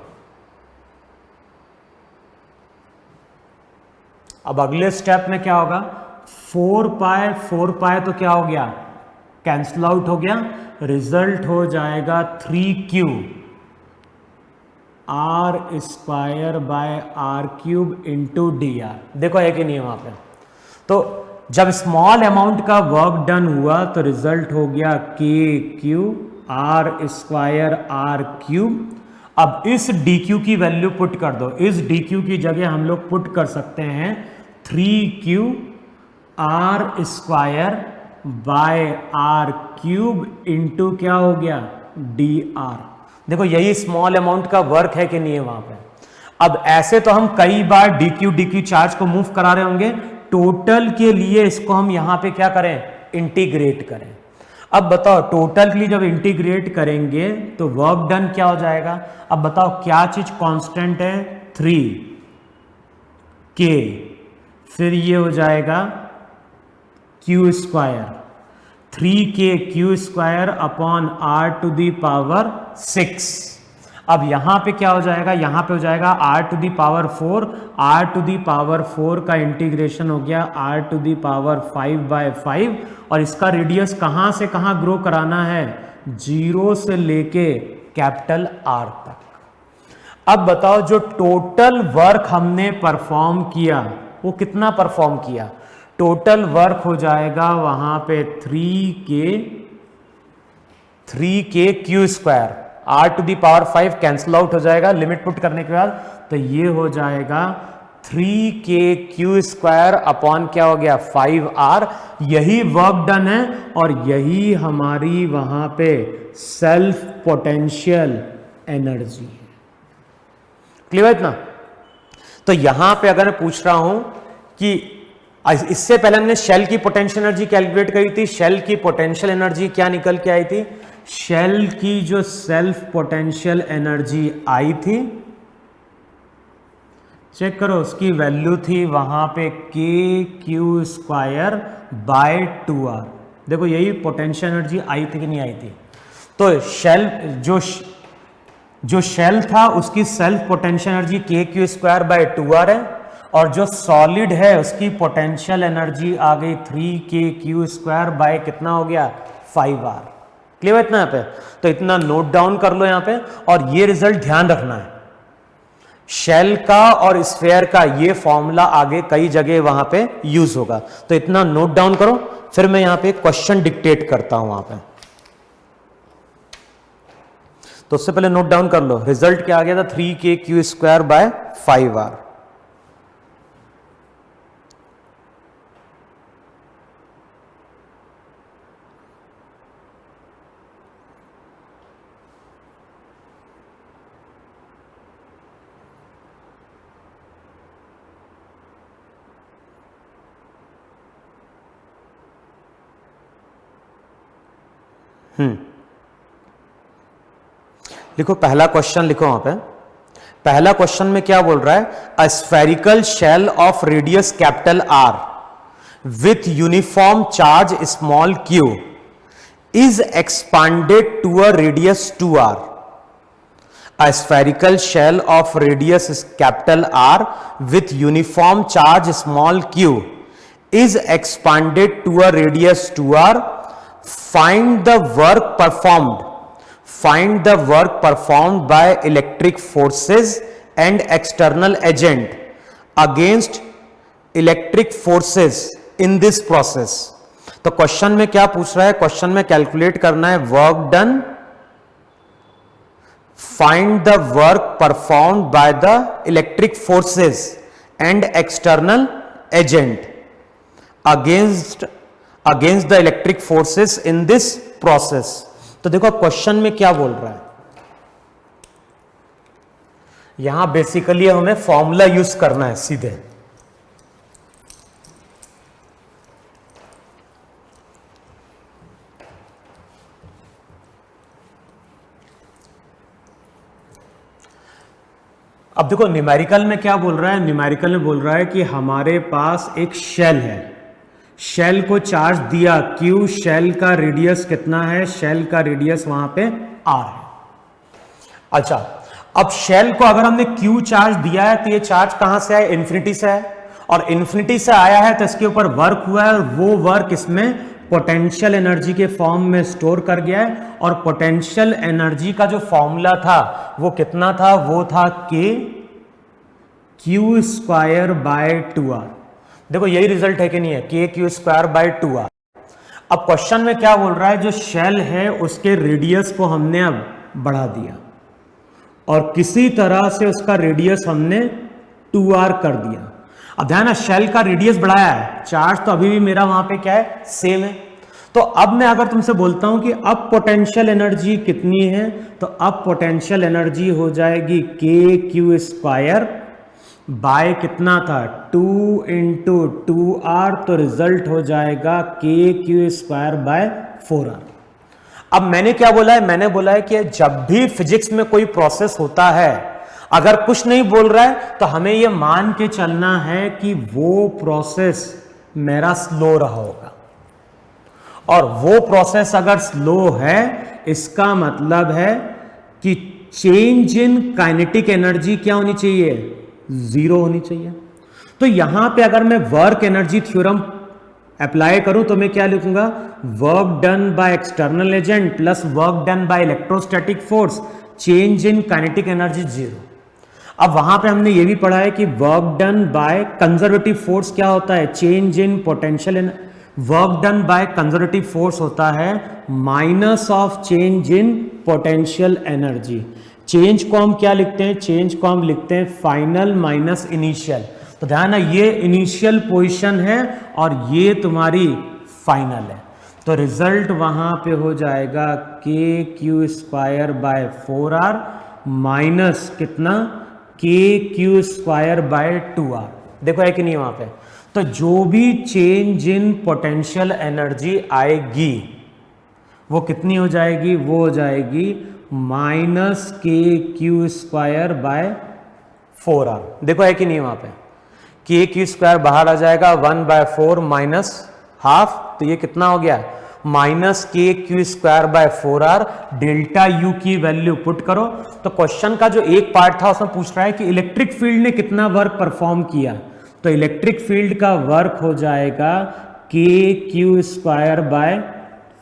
अब अगले स्टेप में क्या होगा, 4 पाई तो क्या हो गया, कैंसल आउट हो गया, रिजल्ट हो जाएगा 3Q R square by R cube into D R. देखो है कि नहीं है वहां पे। तो जब स्मॉल अमाउंट का वर्क डन हुआ तो रिजल्ट हो गया KQ R square R cube. अब इस DQ की वैल्यू पुट कर दो, इस DQ की जगह हम लोग पुट कर सकते हैं 3Q R square by R cube into क्या हो गया, DR। देखो यही स्मॉल अमाउंट का वर्क है कि नहीं है वहां पे। अब ऐसे तो हम कई बार DQ चार्ज को मूव करा रहे होंगे, टोटल के लिए इसको हम यहां पे क्या करें, इंटीग्रेट करें। अब बताओ टोटल के लिए जब इंटीग्रेट करेंगे तो वर्क डन क्या हो जाएगा। अब बताओ क्या चीज कांस्टेंट है, 3K, फिर ये हो जाएगा Q square, 3K Q square upon R to the power 6। अब यहां पे क्या हो जाएगा, यहां पे हो जाएगा R to the power 4, R to the power 4 का इंटीग्रेशन हो गया R टू दी पावर 5/5। और इसका रेडियस कहां से कहां ग्रो कराना है, 0 से लेके कैपिटल R तक। अब बताओ जो टोटल वर्क हमने परफॉर्म किया वो कितना परफॉर्म किया, टोटल वर्क हो जाएगा वहां पे 3K Q square, R to the power 5 cancel out हो जाएगा लिमिट पुट करने के बाद, तो ये हो जाएगा 3K Q स्क्वायर अपॉन क्या हो गया 5R। यही वर्क डन है और यही हमारी वहां पे सेल्फ पोटेंशियल एनर्जी है। क्लियर इतना। तो यहां पे अगर मैं पूछ रहा हूं कि इससे पहले हमने शेल की पोटेंशियल एनर्जी कैलकुलेट करी थी, शेल की पोटेंशियल एनर्जी क्या निकल के आई थी, शेल की जो सेल्फ पोटेंशियल एनर्जी आई थी, चेक करो उसकी वैल्यू थी वहां पे KQ स्क्वायर बाय 2R। देखो यही पोटेंशियल एनर्जी आई थी कि नहीं आई थी। तो शेल जो शेल था उसकी self potential energy KQ square by 2R है, और जो सॉलिड है उसकी पोटेंशियल एनर्जी आ गई 3KQ स्क्वायर बाय कितना हो गया 5R। क्लियर है इतना यहाँ पे। तो इतना नोट डाउन कर लो यहाँ पे, और ये रिजल्ट ध्यान रखना है, शेल का और स्फेयर का ये फॉर्मूला आगे कई जगह वहां पे यूज होगा। तो इतना नोट डाउन करो, फिर मैं यहां पे क्वेश्चन डिक्टेट करता हूं वहां पे। तो उससे पहले नोट डाउन कर लो, रिजल्ट क्या आ गया था 3KQ स्क्वायर बाय 5R। लिखो पहला क्वेश्चन, लिखो वहां पे पहला क्वेश्चन में क्या बोल रहा है, a spherical shell of radius capital R with uniform charge small q is expanded to a radius 2R। A spherical shell of radius capital R with uniform charge small q is expanded to a radius 2R. Find the work performed by electric forces and external agent against electric forces in this process. तो question में क्या पूछ रहा है, question में calculate करना है work done, find the work performed by the electric forces and external agent against the electric forces in this process. तो देखो क्वेश्चन में क्या बोल रहा है, यहां बेसिकली हमें फॉर्मूला यूज करना है सीधे। अब देखो न्यूमेरिकल में क्या बोल रहा है, न्यूमेरिकल में बोल रहा है कि हमारे पास एक शेल है, शेल को चार्ज दिया Q, शेल का रेडियस कितना है, शेल का रेडियस वहां पे R है। अच्छा, अब शेल को अगर हमने Q चार्ज दिया है तो ये चार्ज कहां से आया, इन्फिनिटी से है, और इन्फिनिटी से आया है तो इसके ऊपर वर्क हुआ है, और वो वर्क इसमें पोटेंशियल एनर्जी के फॉर्म में स्टोर कर गया है। और पोटेंशियल एनर्जी का जो फॉर्मूला था वो कितना था, वो था K Q square by 2R। देखो यही रिजल्ट है कि नहीं है, K Q square by 2R। अब क्वेश्चन में क्या बोल रहा है, जो शेल है उसके रेडियस को हमने अब बढ़ा दिया और किसी तरह से उसका रेडियस हमने 2R कर दिया। अब ध्यान है, शेल का रेडियस बढ़ाया है, चार्ज तो अभी भी मेरा वहां पे क्या है, सेम है। तो अब मैं अगर तुमसे बोलता हूं कि अब पोटेंशियल एनर्जी कितनी है, तो अब पोटेंशियल एनर्जी हो जाएगी K Q स्क्वायर बाय कितना था, 2 इंटू 2R, तो रिजल्ट हो जाएगा K Q square by 4R। अब मैंने क्या बोला है, मैंने बोला है कि जब भी फिजिक्स में कोई प्रोसेस होता है, अगर कुछ नहीं बोल रहा है तो हमें यह मान के चलना है कि वो प्रोसेस मेरा स्लो रहा होगा, और वो प्रोसेस अगर स्लो है इसका मतलब है कि चेंज इन काइनेटिक एनर्जी क्या होनी चाहिए, 0 होनी चाहिए। तो यहां पे अगर मैं वर्क एनर्जी थ्योरम अप्लाई करूं तो मैं क्या लिखूंगा, work done by external agent plus work done by electrostatic force, change in kinetic energy 0। अब वहां पे हमने ये भी पढ़ा है कि work done by conservative force क्या होता है, change in potential energy. Work done by conservative force होता है minus of change in potential energy. Change को हम क्या लिखते हैं, चेंज को हम लिखते हैं फाइनल माइनस इनिशियल। तो ध्यान है, ये इनिशियल पोजीशन है और ये तुम्हारी फाइनल है, तो रिजल्ट वहां पे हो जाएगा K Q square by 4R minus कितना, K Q square by 2R। देखो है कि नहीं वहां पे, तो जो भी चेंज इन पोटेंशियल एनर्जी आएगी वो कितनी हो जाएगी, वो हो जाएगी minus K Q square by 4R। देखो है कि नहीं वहां पे, K Q स्क्वायर बाहर आ जाएगा, 1/4 माइनस हाफ, तो ये कितना हो गया, minus K Q square by 4R। Delta U की वैल्यू पुट करो। तो क्वेश्चन का जो एक पार्ट था उसमें पूछ रहा है कि इलेक्ट्रिक फील्ड ने कितना वर्क परफॉर्म किया, तो इलेक्ट्रिक फील्ड का वर्क हो जाएगा K Q square by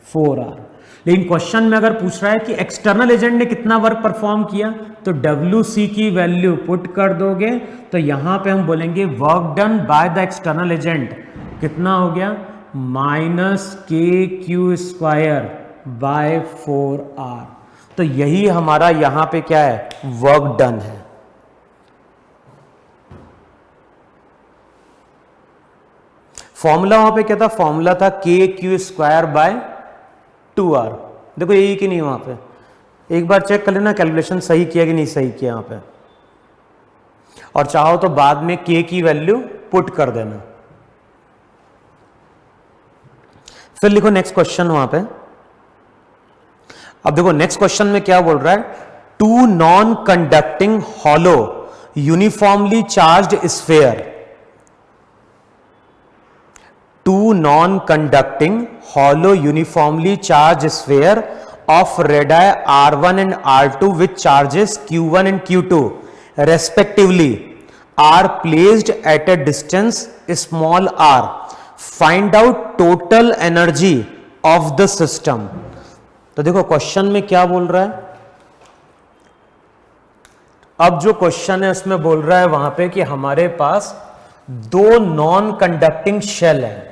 4R। लेकिन क्वेश्चन में अगर पूछ रहा है कि एक्सटर्नल एजेंट ने कितना वर्क परफॉर्म किया, तो WC की वैल्यू पुट कर दोगे, तो यहां पे हम बोलेंगे work done by the external agent कितना हो गया, minus K Q square by 4R। तो यही हमारा यहां पे क्या है, वर्क डन है। फॉर्मूला वहां पे क्या था, फॉर्मूला था K Q square by 2R। देखो यही कि नहीं, वहां पे एक बार चेक कर लेना कैलकुलेशन सही किया कि नहीं सही किया यहां पे, और चाहो तो बाद में K की वैल्यू पुट कर देना। फिर लिखो नेक्स्ट क्वेश्चन वहां पे। अब देखो नेक्स्ट क्वेश्चन में क्या बोल रहा है, two non conducting hollow uniformly charged sphere, two non-conducting hollow uniformly charged sphere of radii R1 and R2 with charges Q1 and Q2 respectively are placed at a distance small r. Find out total energy of the system. तो देखो question में क्या बोल रहा है, अब जो question है उसमें बोल रहा है वहां पे कि हमारे पास दो नॉन कंडक्टिंग शेल है।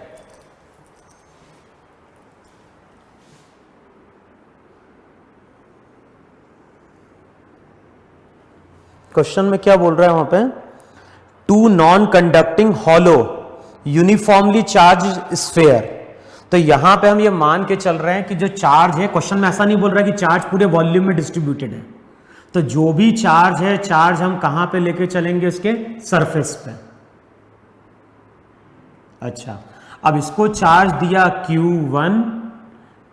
क्वेश्चन में क्या बोल रहा है वहां पे, two non conducting hollow uniformly charge sphere. तो यहां पे हम ये मान के चल रहे हैं कि जो चार्ज है, क्वेश्चन में ऐसा नहीं बोल रहा है कि चार्ज पूरे वॉल्यूम में डिस्ट्रीब्यूटेड है, तो जो भी चार्ज है, चार्ज हम कहां पे लेके चलेंगे, उसके सरफेस पे। अच्छा, अब इसको चार्ज दिया Q1,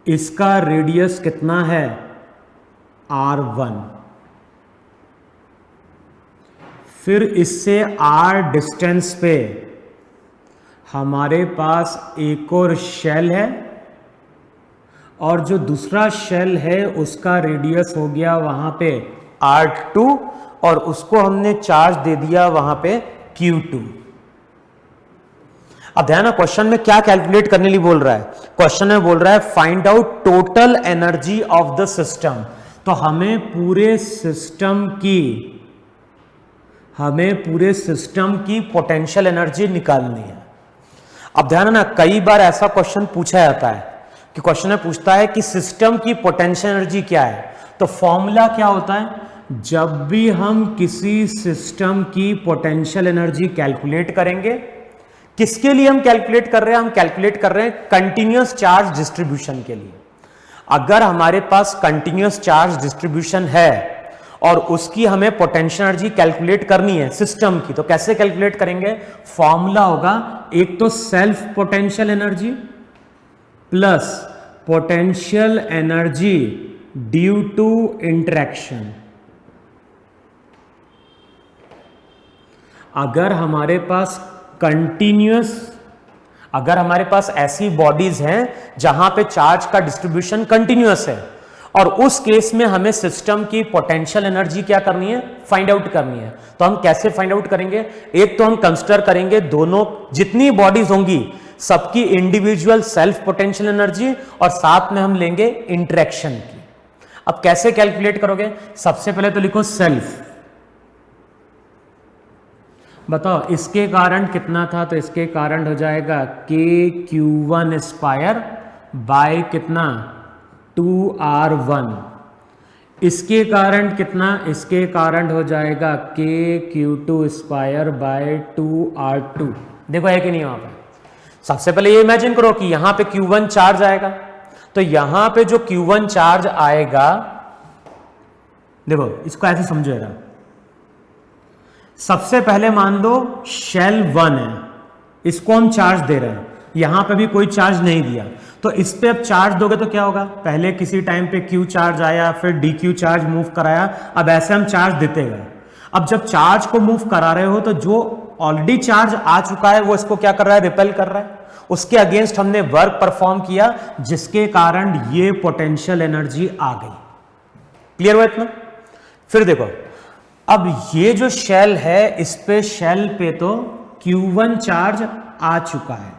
इसका रेडियस कितना है, R1, फिर इससे R डिस्टेंस पे हमारे पास एक और शेल है और जो दूसरा शेल है उसका रेडियस हो गया वहां पे R2 और उसको हमने चार्ज दे दिया वहां पे Q2। अब ध्यान, क्वेश्चन में क्या कैलकुलेट करने लिए बोल रहा है? क्वेश्चन में बोल रहा है find out total energy of the system. तो हमें पूरे सिस्टम की पोटेंशियल एनर्जी निकालनी है। अब ध्यान है ना, कई बार ऐसा क्वेश्चन पूछा जाता है कि क्वेश्चन में पूछता है कि सिस्टम की पोटेंशियल एनर्जी क्या है। तो फॉर्मूला क्या होता है? जब भी हम किसी सिस्टम की पोटेंशियल एनर्जी कैलकुलेट करेंगे, किसके लिए हम कैलकुलेट कर रहे हैं? हम कैलकुलेट कर रहे हैं कंटिन्यूअस चार्ज डिस्ट्रीब्यूशन के लिए। अगर हमारे पास कंटिन्यूअस चार्ज डिस्ट्रीब्यूशन है और उसकी हमें पोटेंशियल एनर्जी कैलकुलेट करनी है सिस्टम की, तो कैसे कैलकुलेट करेंगे? फॉर्मूला होगा एक तो self potential energy plus potential energy due to interaction. अगर हमारे पास ऐसी बॉडीज हैं जहां पे चार्ज का डिस्ट्रीब्यूशन कंटिन्यूअस है और उस केस में हमें सिस्टम की पोटेंशियल एनर्जी क्या करनी है? फाइंड आउट करनी है। तो हम कैसे फाइंड आउट करेंगे? एक तो हम कंसीडर करेंगे दोनों जितनी बॉडीज होंगी सबकी इंडिविजुअल सेल्फ पोटेंशियल एनर्जी और साथ में हम लेंगे इंटरेक्शन की। अब कैसे कैलकुलेट करोगे? सबसे पहले तो लिखो सेल्फ। बताओ इसके कारण कितना था? तो इसके कारण हो जाएगा KQ1 स्क्वायर बाय कितना? 2R1। इसके कारण कितना? इसके कारण हो जाएगा KQ2 स्क्वायर बाय 2R2। देखो है कि नहीं वहां पे? सबसे पहले ये इमेजिन करो कि यहां पे Q1 चार्ज आएगा, तो यहां पे जो Q1 चार्ज आएगा, देखो इसको ऐसे समझेगा। सबसे पहले मान लो शेल 1 है, इसको हम चार्ज दे रहे हैं, यहां पे भी कोई चार्ज नहीं दिया, तो इस पे अब चार्ज दोगे तो क्या होगा? पहले किसी टाइम पे Q चार्ज आया, फिर DQ चार्ज मूव कराया, अब ऐसे हम चार्ज देते गए। अब जब चार्ज को मूव करा रहे हो तो जो ऑलरेडी चार्ज आ चुका है वो इसको क्या कर रहा है? रिपेल कर रहा है। उसके अगेंस्ट हमने वर्क परफॉर्म किया जिसके कारण ये पोटेंशियल एनर्जी आ गई। क्लियर हुआ इतना? फिर देखो, अब ये जो शेल है इस पे शेल पे तो Q1 चार्ज आ चुका है,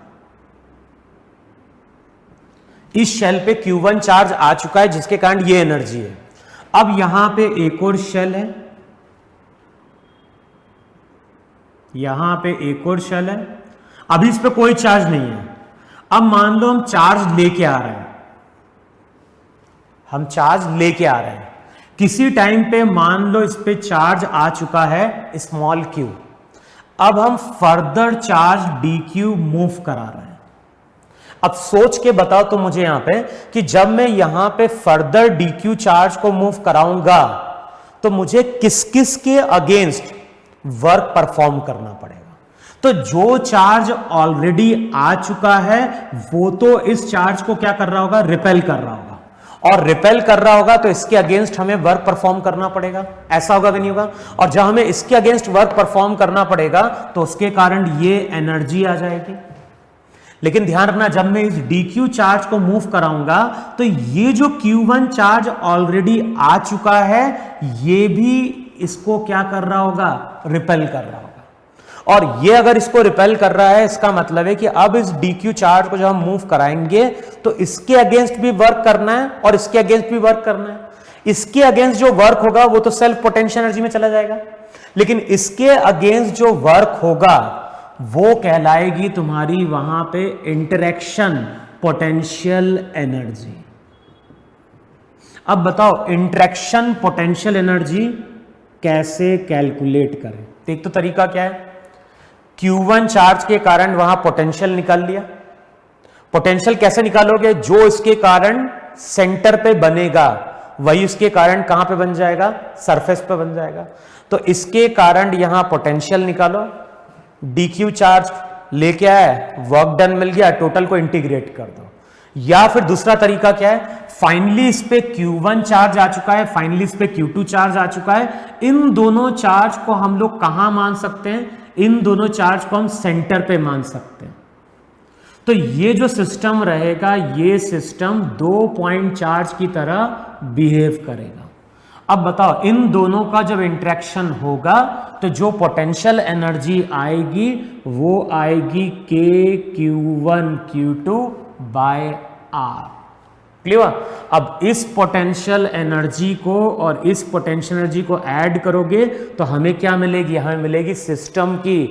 इस शेल पे Q1 चार्ज आ चुका है जिसके कारण ये एनर्जी है। अब यहां पे एक और शेल है, यहां पे एक और शेल है, अभी इस पे कोई चार्ज नहीं है। अब मान लो हम चार्ज लेके आ रहे हैं, किसी टाइम पे मान लो इस पे चार्ज आ चुका है स्मॉल q, अब हम फर्दर चार्ज dq मूव करा रहे हैं। अब सोच के बताओ तो मुझे यहां पे कि जब मैं यहां पे फर्दर dq चार्ज को मूव कराऊंगा तो मुझे किस किस के अगेंस्ट वर्क परफॉर्म करना पड़ेगा? तो जो चार्ज ऑलरेडी आ चुका है वो तो इस चार्ज को क्या कर रहा होगा? रिपेल कर रहा होगा, और रिपेल कर रहा होगा तो इसके अगेंस्ट हमें वर्क परफॉर्म करना पड़ेगा। ऐसा होगा कि नहीं होगा? और जब हमें इसके अगेंस्ट वर्क परफॉर्म करना पड़ेगा तो उसके कारण ये एनर्जी आ जाएगी। लेकिन ध्यान रखना, जब मैं इस dq चार्ज को मूव कराऊंगा तो ये जो Q1 चार्ज ऑलरेडी आ चुका है ये भी इसको क्या कर रहा होगा? रिपेल कर रहा होगा। और ये अगर इसको रिपेल कर रहा है इसका मतलब है कि अब इस dq चार्ज को जब हम मूव कराएंगे तो इसके अगेंस्ट भी वर्क करना है और इसके अगेंस्ट भी वर्क करना है। इसके अगेंस्ट जो वर्क होगा वो तो सेल्फ पोटेंशियल एनर्जी में चला जाएगा, लेकिन इसके अगेंस्ट जो वर्क होगा वो कहलाएगी तुम्हारी वहां पे इंटरेक्शन पोटेंशियल एनर्जी। अब बताओ इंटरेक्शन पोटेंशियल एनर्जी कैसे कैलकुलेट करें? तो एक तो तरीका क्या है, Q1 चार्ज के कारण वहां पोटेंशियल निकाल लिया। पोटेंशियल कैसे निकालोगे? जो इसके कारण सेंटर पे बनेगा वही उसके कारण कहां पे बन जाएगा? सरफेस पे बन जाएगा। तो इसके कारण यहां पोटेंशियल निकालो, dq चार्ज लेके आया, वर्क डन मिल गया, टोटल को इंटीग्रेट कर दो। या फिर दूसरा तरीका क्या है, फाइनली इस पे Q1 चार्ज आ चुका है, फाइनली इस पे Q2 चार्ज आ चुका है, इन दोनों चार्ज को हम लोग कहां मान सकते हैं? इन दोनों चार्ज को हम सेंटर पे मान सकते हैं। तो ये जो सिस्टम रहेगा, ये सिस्टम 2 पॉइंट चार्ज की तरह बिहेव करेगा। अब बताओ, इन दोनों का जब इंटरेक्शन होगा तो जो पोटेंशियल एनर्जी आएगी वो आएगी KQ1 Q2 by R। Clear? अब इस पोटेंशियल एनर्जी को और इस पोटेंशियल एनर्जी को ऐड करोगे तो हमें क्या मिलेगी? हमें मिलेगी सिस्टम की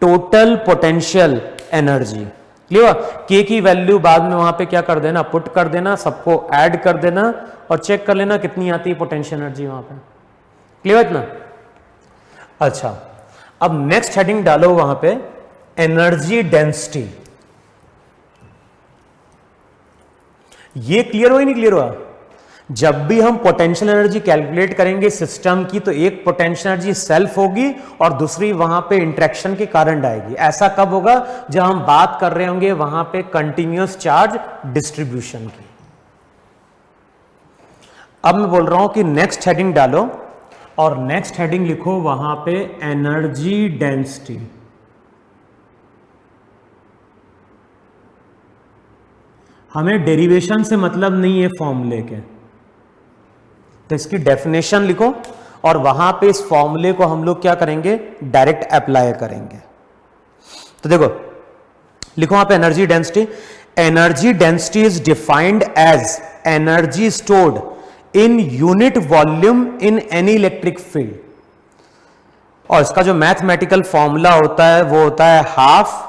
टोटल पोटेंशियल एनर्जी। क्लियर? के की वैल्यू बाद में वहां पे क्या कर देना, पुट कर देना, सबको ऐड कर देना और चेक कर लेना कितनी आती है पोटेंशियल एनर्जी वहां पे। क्लियर इतना? अच्छा, अब नेक्स्ट हेडिंग डालो वहां पे एनर्जी डेंसिटी। ये क्लियर हो ही नहीं क्लियर हुआ? जब भी हम पोटेंशियल एनर्जी कैलकुलेट करेंगे सिस्टम की तो एक पोटेंशियल एनर्जी सेल्फ होगी और दूसरी वहां पे इंटरेक्शन के कारण आएगी। ऐसा कब होगा? जब हम बात कर रहे होंगे वहां पे कंटिन्यूअस चार्ज डिस्ट्रीब्यूशन की। अब मैं बोल रहा हूं कि नेक्स्ट हेडिंग डालो और नेक्स्ट हेडिंग लिखो वहां पे एनर्जी डेंसिटी। हमें डेरिवेशन से मतलब नहीं है फॉर्मूले के, तो इसकी डेफिनेशन लिखो और वहां पे इस फॉर्मूले को हम लोग क्या करेंगे, डायरेक्ट अप्लाई करेंगे। तो देखो लिखो वहां पे energy density. Energy density is defined as energy stored in unit volume in any electric field. और इसका जो मैथमेटिकल फॉर्मूला होता है वो होता है half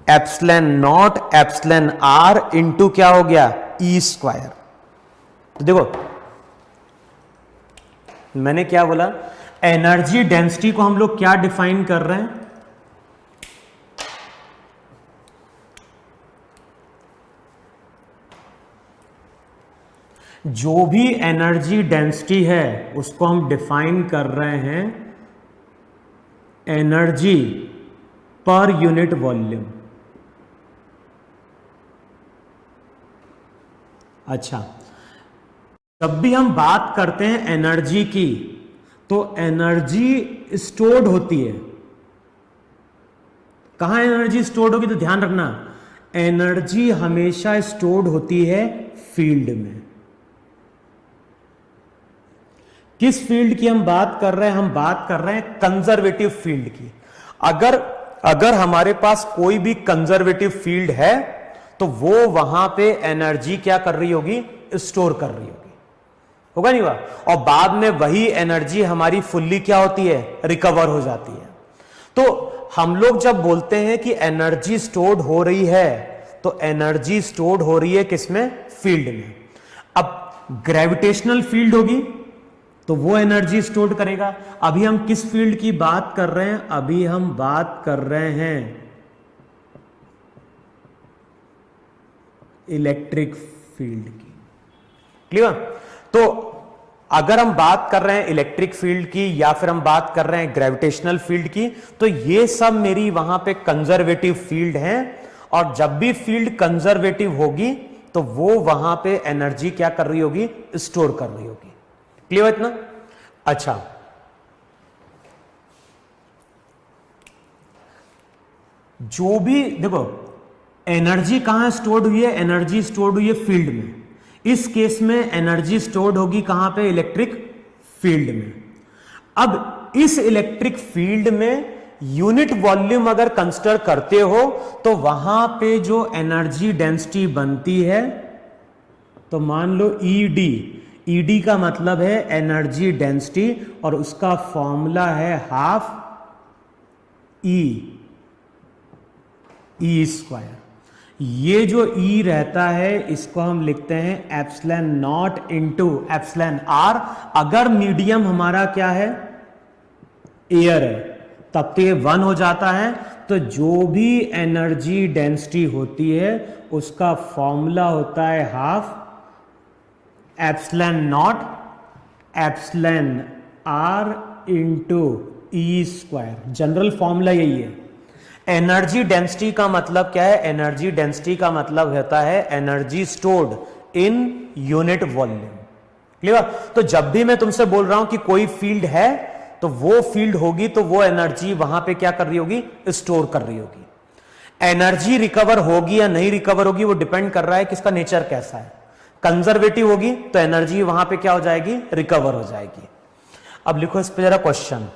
epsilon naught epsilon R into क्या हो गया, ई स्क्वायर। तो देखो मैंने क्या बोला, एनर्जी डेंसिटी को हम लोग क्या डिफाइन कर रहे हैं, जो भी एनर्जी डेंसिटी है उसको हम डिफाइन कर रहे हैं एनर्जी पर यूनिट वॉल्यूम। अच्छा, जब भी हम बात करते हैं एनर्जी की तो एनर्जी स्टोर्ड होती है। कहां एनर्जी स्टोर्ड होगी? तो ध्यान रखना, एनर्जी हमेशा स्टोर्ड होती है फील्ड में। किस फील्ड की हम बात कर रहे हैं? हम बात कर रहे हैं कंजर्वेटिव फील्ड की। अगर हमारे पास कोई भी कंजर्वेटिव फील्ड है तो वो वहां पे एनर्जी क्या कर रही होगी, स्टोर कर रही होगी। होगा नहीं हुआ? और बाद में वही एनर्जी हमारी फुल्ली क्या होती है, रिकवर हो जाती है। तो हम लोग जब बोलते हैं कि एनर्जी स्टोर्ड हो रही है तो एनर्जी स्टोर्ड हो रही है किसमें, फील्ड में। अब ग्रेविटेशनल फील्ड होगी तो वो एनर्जी स्टोर करेगा। अभी हम किस फील्ड की बात कर रहे हैं? अभी हम बात कर रहे हैं इलेक्ट्रिक फील्ड की। क्लियर? तो अगर हम बात कर रहे हैं इलेक्ट्रिक फील्ड की या फिर हम बात कर रहे हैं ग्रेविटेशनल फील्ड की, तो ये सब मेरी वहां पे कंजर्वेटिव फील्ड हैं। और जब भी फील्ड कंजर्वेटिव होगी तो वो वहां पे एनर्जी क्या कर रही होगी, स्टोर कर रही होगी। क्लियर है इतना? अच्छा, जो भी देखो एनर्जी कहां स्टोर्ड हुई है, एनर्जी स्टोर्ड हुई है फील्ड में। इस केस में एनर्जी स्टोर्ड होगी कहां पे, इलेक्ट्रिक फील्ड में। अब इस इलेक्ट्रिक फील्ड में यूनिट वॉल्यूम अगर कंसिडर करते हो तो वहां पे जो एनर्जी डेंसिटी बनती है, तो मान लो ईडी का मतलब है एनर्जी डेंसिटी और उसका फॉर्मूला है हाफ ई स्क्वायर। ये जो ई रहता है इसको हम लिखते हैं epsilon naught into epsilon R. अगर मीडियम हमारा क्या है, एयर है, तब तो ये 1 हो जाता है। तो जो भी एनर्जी डेंसिटी होती है उसका फॉर्मूला होता है half epsilon naught epsilon R into E square. General formula यही है। एनर्जी डेंसिटी का मतलब क्या है? एनर्जी डेंसिटी का मतलब होता है energy stored in unit volume. Clear? तो जब भी मैं तुमसे बोल रहा हूं कि कोई फील्ड है तो वो फील्ड होगी तो वो एनर्जी वहां पे क्या कर रही होगी, स्टोर कर रही होगी। एनर्जी रिकवर होगी या नहीं रिकवर होगी वो डिपेंड कर रहा है किसका नेचर कैसा है। कंजर्वेटिव होगी तो एनर्जी वहां पे क्या हो जाएगी, रिकवर हो जाएगी। अब लिखो इस पे जरा क्वेश्चन।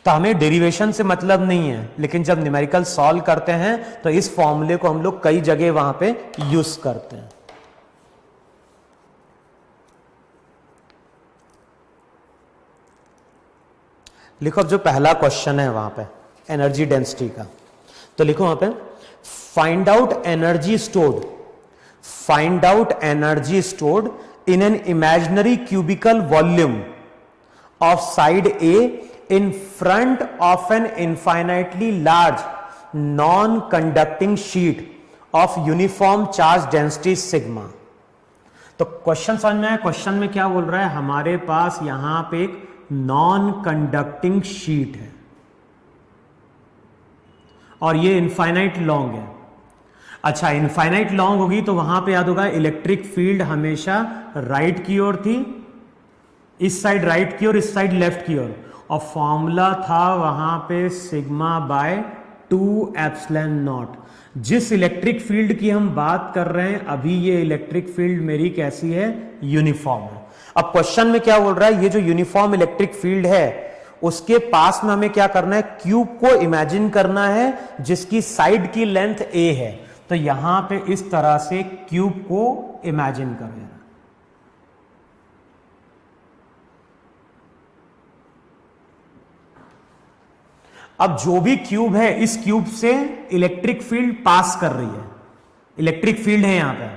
तो हमें डेरिवेशन से मतलब नहीं है, लेकिन जब न्यूमेरिकल सॉल्व करते हैं तो इस फॉर्मूले को हम लोग कई जगह वहां पे यूज करते हैं। लिखो अब जो पहला क्वेश्चन है वहां पे एनर्जी डेंसिटी का, तो लिखो वहां पे find out energy stored, find out energy stored in an imaginary cubical volume of side A in front of an infinitely large non conducting sheet of uniform charge density sigma. तो question समझ में आया? Question में क्या बोल रहा है, हमारे पास यहां पे एक नॉन कंडक्टिंग शीट है और ये इनफाइनाइट लॉन्ग है। अच्छा, इनफाइनाइट लॉन्ग होगी तो वहां पे याद होगा इलेक्ट्रिक फील्ड हमेशा राइट की ओर थी, इस साइड राइट की ओर, इस साइड लेफ्ट की ओर, और फॉर्मूला था वहां पे सिग्मा बाय 2 एप्सिलॉन नॉट। जिस इलेक्ट्रिक फील्ड की हम बात कर रहे हैं अभी, ये इलेक्ट्रिक फील्ड मेरी कैसी है, यूनिफॉर्म है। अब क्वेश्चन में क्या बोल रहा है, ये जो यूनिफॉर्म इलेक्ट्रिक फील्ड है उसके पास में हमें क्या करना है, क्यूब को इमेजिन करना है जिसकी साइड की लेंथ ए है। तो यहां पे इस तरह से क्यूब को इमेजिन करें। अब जो भी क्यूब है, इस क्यूब से इलेक्ट्रिक फील्ड पास कर रही है, इलेक्ट्रिक फील्ड है यहां पे,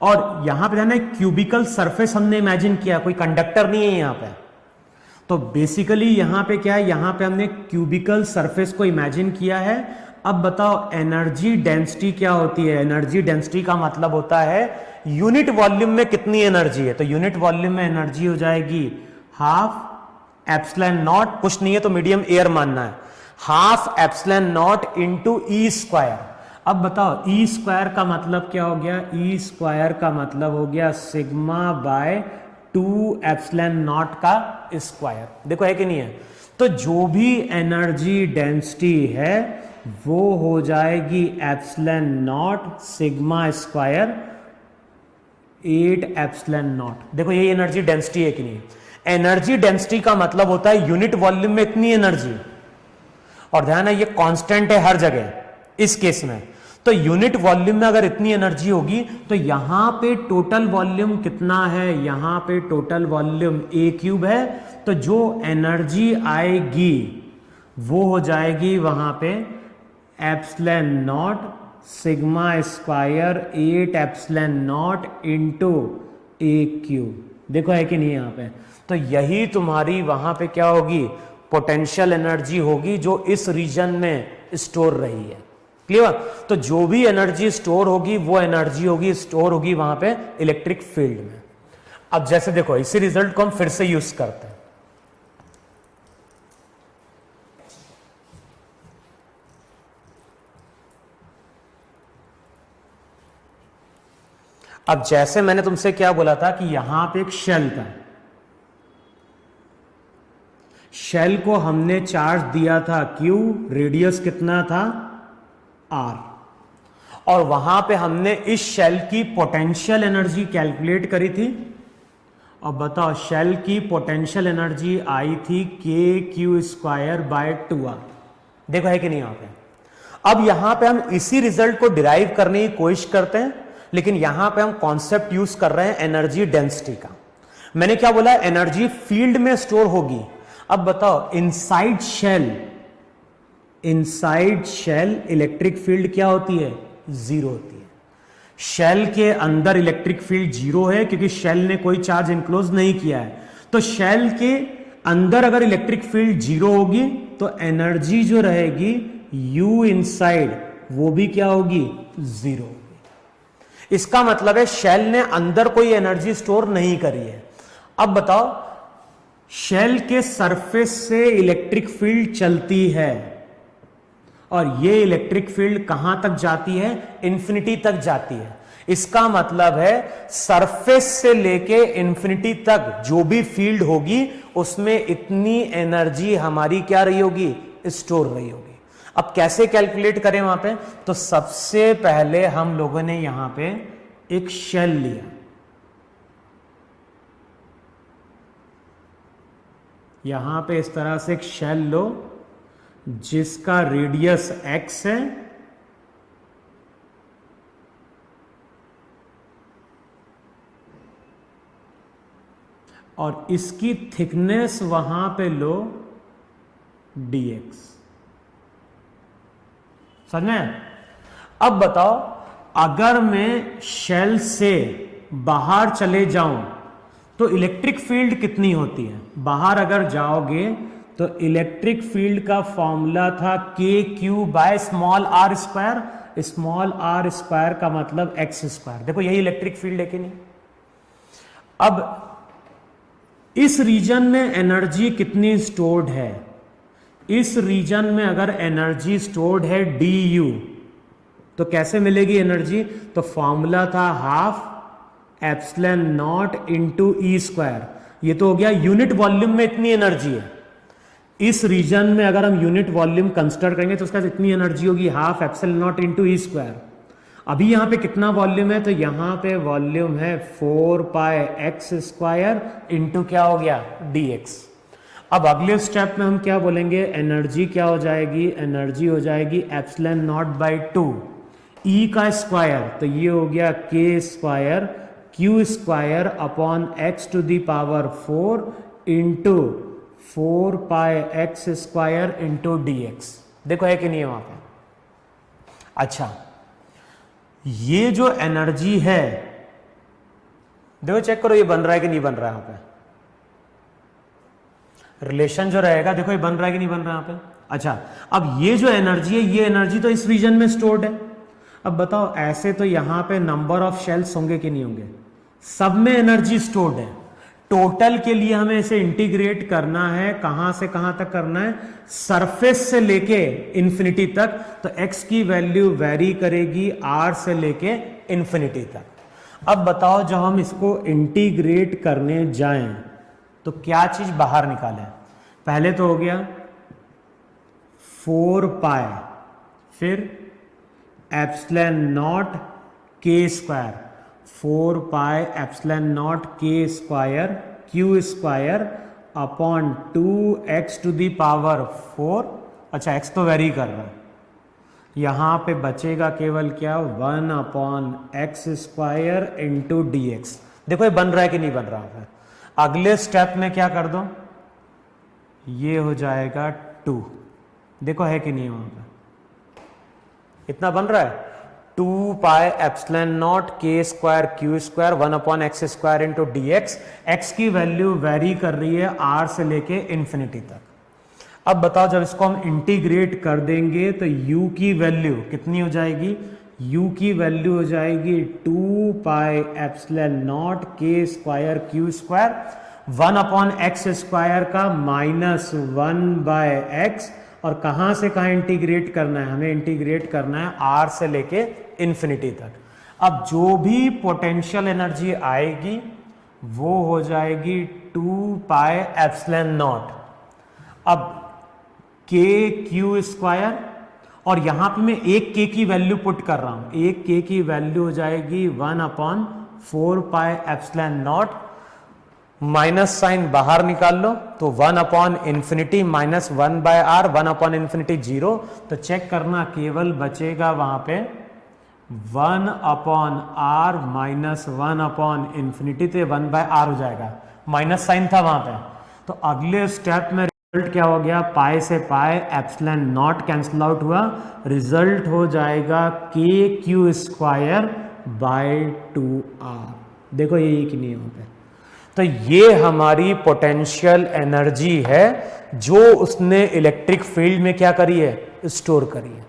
और यहां पे ना क्यूबिकल सरफेस हमने इमेजिन किया, कोई कंडक्टर नहीं है यहां पे। तो बेसिकली यहां पे क्या है, यहां पे हमने क्यूबिकल सरफेस को इमेजिन किया है। अब बताओ एनर्जी डेंसिटी क्या होती है। एनर्जी डेंसिटी का मतलब होता है यूनिट वॉल्यूम में कितनी एनर्जी है। तो यूनिट वॉल्यूम में एनर्जी हो जाएगी हाफ एप्सिलॉन नॉट, कुछ नहीं है तो मीडियम एयर मानना है, half epsilon naught into E square. अब बताओ ई स्क्वायर का मतलब क्या हो गया, ई स्क्वायर का मतलब हो गया सिग्मा बाय 2 एप्सिलॉन नॉट का स्क्वायर। देखो है कि नहीं है। तो जो भी एनर्जी डेंसिटी है वो हो जाएगी epsilon not sigma square 8 epsilon naught. देखो ये एनर्जी डेंसिटी है कि नहीं। एनर्जी डेंसिटी का मतलब होता है यूनिट वॉल्यूम में इतनी एनर्जी, और ध्यान है ये कांस्टेंट है हर जगह इस केस में। तो यूनिट वॉल्यूम में अगर इतनी एनर्जी होगी तो यहां पे टोटल वॉल्यूम कितना है, यहां पे टोटल वॉल्यूम ए क्यूब है। तो जो एनर्जी आएगी वो हो जाएगी वहां पे epsilon not sigma square 8 epsilon naught into A cube. देखो है कि नहीं यहां पे। तो यही तुम्हारी वहां पे क्या होगी, पोटेंशियल एनर्जी होगी जो इस रीजन में स्टोर रही है। क्लियर। तो जो भी एनर्जी स्टोर होगी वो एनर्जी होगी स्टोर होगी वहां पे इलेक्ट्रिक फील्ड में। अब जैसे देखो इसी रिजल्ट को हम फिर से यूज करते हैं। अब जैसे मैंने तुमसे क्या बोला था कि यहां पे एक शेल था, शेल को हमने चार्ज दिया था Q, रेडियस कितना था R, और वहां पे हमने इस शेल की पोटेंशियल एनर्जी कैलकुलेट करी थी। और बताओ शेल की पोटेंशियल एनर्जी आई थी KQ स्क्वायर बाय 2R। देखो है कि नहीं यहां पे। अब यहां पे हम इसी रिजल्ट को डिराइव करने की कोशिश करते हैं, लेकिन यहां पे हम कॉन्सेप्ट यूज कर रहे हैं एनर्जी डेंसिटी का। मैंने क्या बोला, एनर्जी फील्ड में स्टोर होगी। अब बताओ इनसाइड शेल इलेक्ट्रिक फील्ड क्या होती है, जीरो होती है। शेल के अंदर इलेक्ट्रिक फील्ड जीरो है क्योंकि शेल ने कोई चार्ज इंक्लोज नहीं किया है। तो शेल के अंदर अगर इलेक्ट्रिक फील्ड जीरो होगी तो एनर्जी जो रहेगी U इनसाइड वो भी क्या होगी, जीरो होगी। इसका मतलब है शेल ने अंदर कोई एनर्जी स्टोर नहीं करी है। अब बताओ शेल के सरफेस से इलेक्ट्रिक फील्ड चलती है और ये इलेक्ट्रिक फील्ड कहां तक जाती है, इंफिनिटी तक जाती है। इसका मतलब है सरफेस से लेके इंफिनिटी तक जो भी फील्ड होगी उसमें इतनी एनर्जी हमारी क्या रही होगी, स्टोर रही होगी। अब कैसे कैलकुलेट करें वहां पे, तो सबसे पहले हम लोगों ने यहां पे एक शेल लिया, यहां पे इस तरह से एक शेल लो जिसका रेडियस x है और इसकी थिकनेस वहां पे लो dx। समझ में? अब बताओ, अगर मैं शेल से बाहर चले जाऊं तो इलेक्ट्रिक फील्ड कितनी होती है? बाहर अगर जाओगे तो इलेक्ट्रिक फील्ड का फॉर्मूला था K Q by small R square. Small R square का मतलब एक्स स्क्वायर। देखो यही इलेक्ट्रिक फील्ड है कि नहीं? अब इस रीजन में एनर्जी कितनी स्टोर्ड है? इस रीजन में अगर एनर्जी स्टोर्ड है डी यू, तो कैसे मिलेगी एनर्जी? तो फॉर्मूला था half epsilon not into E square. ये तो हो गया यूनिट वॉल्यूम में इतनी एनर्जी है। इस रीजन में अगर हम यूनिट वॉल्यूम कंसिडर करेंगे तो उसका इतनी एनर्जी होगी half epsilon not into E square. अभी यहां पे कितना वॉल्यूम है? तो यहां पे वॉल्यूम है 4 पाई एक्स स्क्वायर इंटू क्या हो गया dx। अब अगले स्टेप में हम क्या बोलेंगे? एनर्जी क्या हो जाएगी? एनर्जी हो जाएगी एप्सिलॉन नॉट बाई 2 ई का स्क्वायर, तो ये हो गया K square Q square upon X to the power 4 into 4 pi X square into dx। देखो है कि नहीं है वहां पे? अच्छा, ये जो एनर्जी है, देखो चेक करो ये बन रहा है कि नहीं बन रहा है यहां पे? रिलेशन जो रहेगा, देखो ये बन रहा है कि नहीं बन रहा है यहां पे? अच्छा, अब ये जो एनर्जी है, ये एनर्जी तो इस रीजन में स्टोर्ड है। अब बताओ, ऐसे तो यहां पे नंबर ऑफ शेल्स होंगे कि नहीं होंगे? सब में एनर्जी स्टोर्ड है। टोटल के लिए हमें इसे इंटीग्रेट करना है, कहां से कहां तक करना है? सरफेस से लेके इंफिनिटी तक। तो x की वैल्यू वेरी करेगी r से लेके इंफिनिटी तक। अब बताओ, जब हम इसको इंटीग्रेट करने जाएं तो क्या चीज बाहर निकालें? पहले तो हो गया 4 पाई, फिर epsilon naught K square, 4 pi epsilon naught K square Q square upon 2x to the power 4। अच्छा, x तो वेरी कर रहा है, यहां पे बचेगा केवल क्या? 1 upon x square into dx। देखो ये बन रहा है कि नहीं बन रहा है? अगले स्टेप में क्या कर दो? ये हो जाएगा 2। देखो है कि नहीं वहां पे? इतना बन रहा है 2 पाई epsilon naught K square Q square 1 upon x square into dx। X की वैल्यू वेरी कर रही है r से लेके इंफिनिटी तक। अब बताओ, जब इसको हम इंटीग्रेट कर देंगे तो u की वैल्यू कितनी हो जाएगी? u की वैल्यू हो जाएगी 2 पाई epsilon naught K square Q square 1 upon x square का माइनस 1 बाय एक्स। और कहां से कहां इंटीग्रेट करना है? हमें इंटीग्रेट करना है r से लेके इंफिनिटी तक। अब जो भी पोटेंशियल एनर्जी आएगी वो हो जाएगी 2 पाई एप्सिलॉन नॉट। अब के क्यू स्क्वायर, और यहां पे मैं एक के की वैल्यू पुट कर रहा हूं, एक के की वैल्यू हो जाएगी 1 upon 4 pi epsilon naught. Minus sign बाहर निकाल लो तो 1 upon infinity minus 1 by R, 1 upon infinity 0। तो चेक करना, केवल बचेगा वहां पे 1 upon R minus 1 upon infinity, तो 1 बाय आर हो जाएगा, माइनस साइन था वहां पे। तो अगले स्टेप में रिजल्ट क्या हो गया? पाई से पाई एप्सिलॉन नॉट कैंसिल आउट हुआ, रिजल्ट हो जाएगा K Q square by 2r। देखो ये कि नहीं वहां पे? तो ये हमारी पोटेंशियल एनर्जी है जो उसने इलेक्ट्रिक फील्ड में क्या करी है? स्टोर करी है।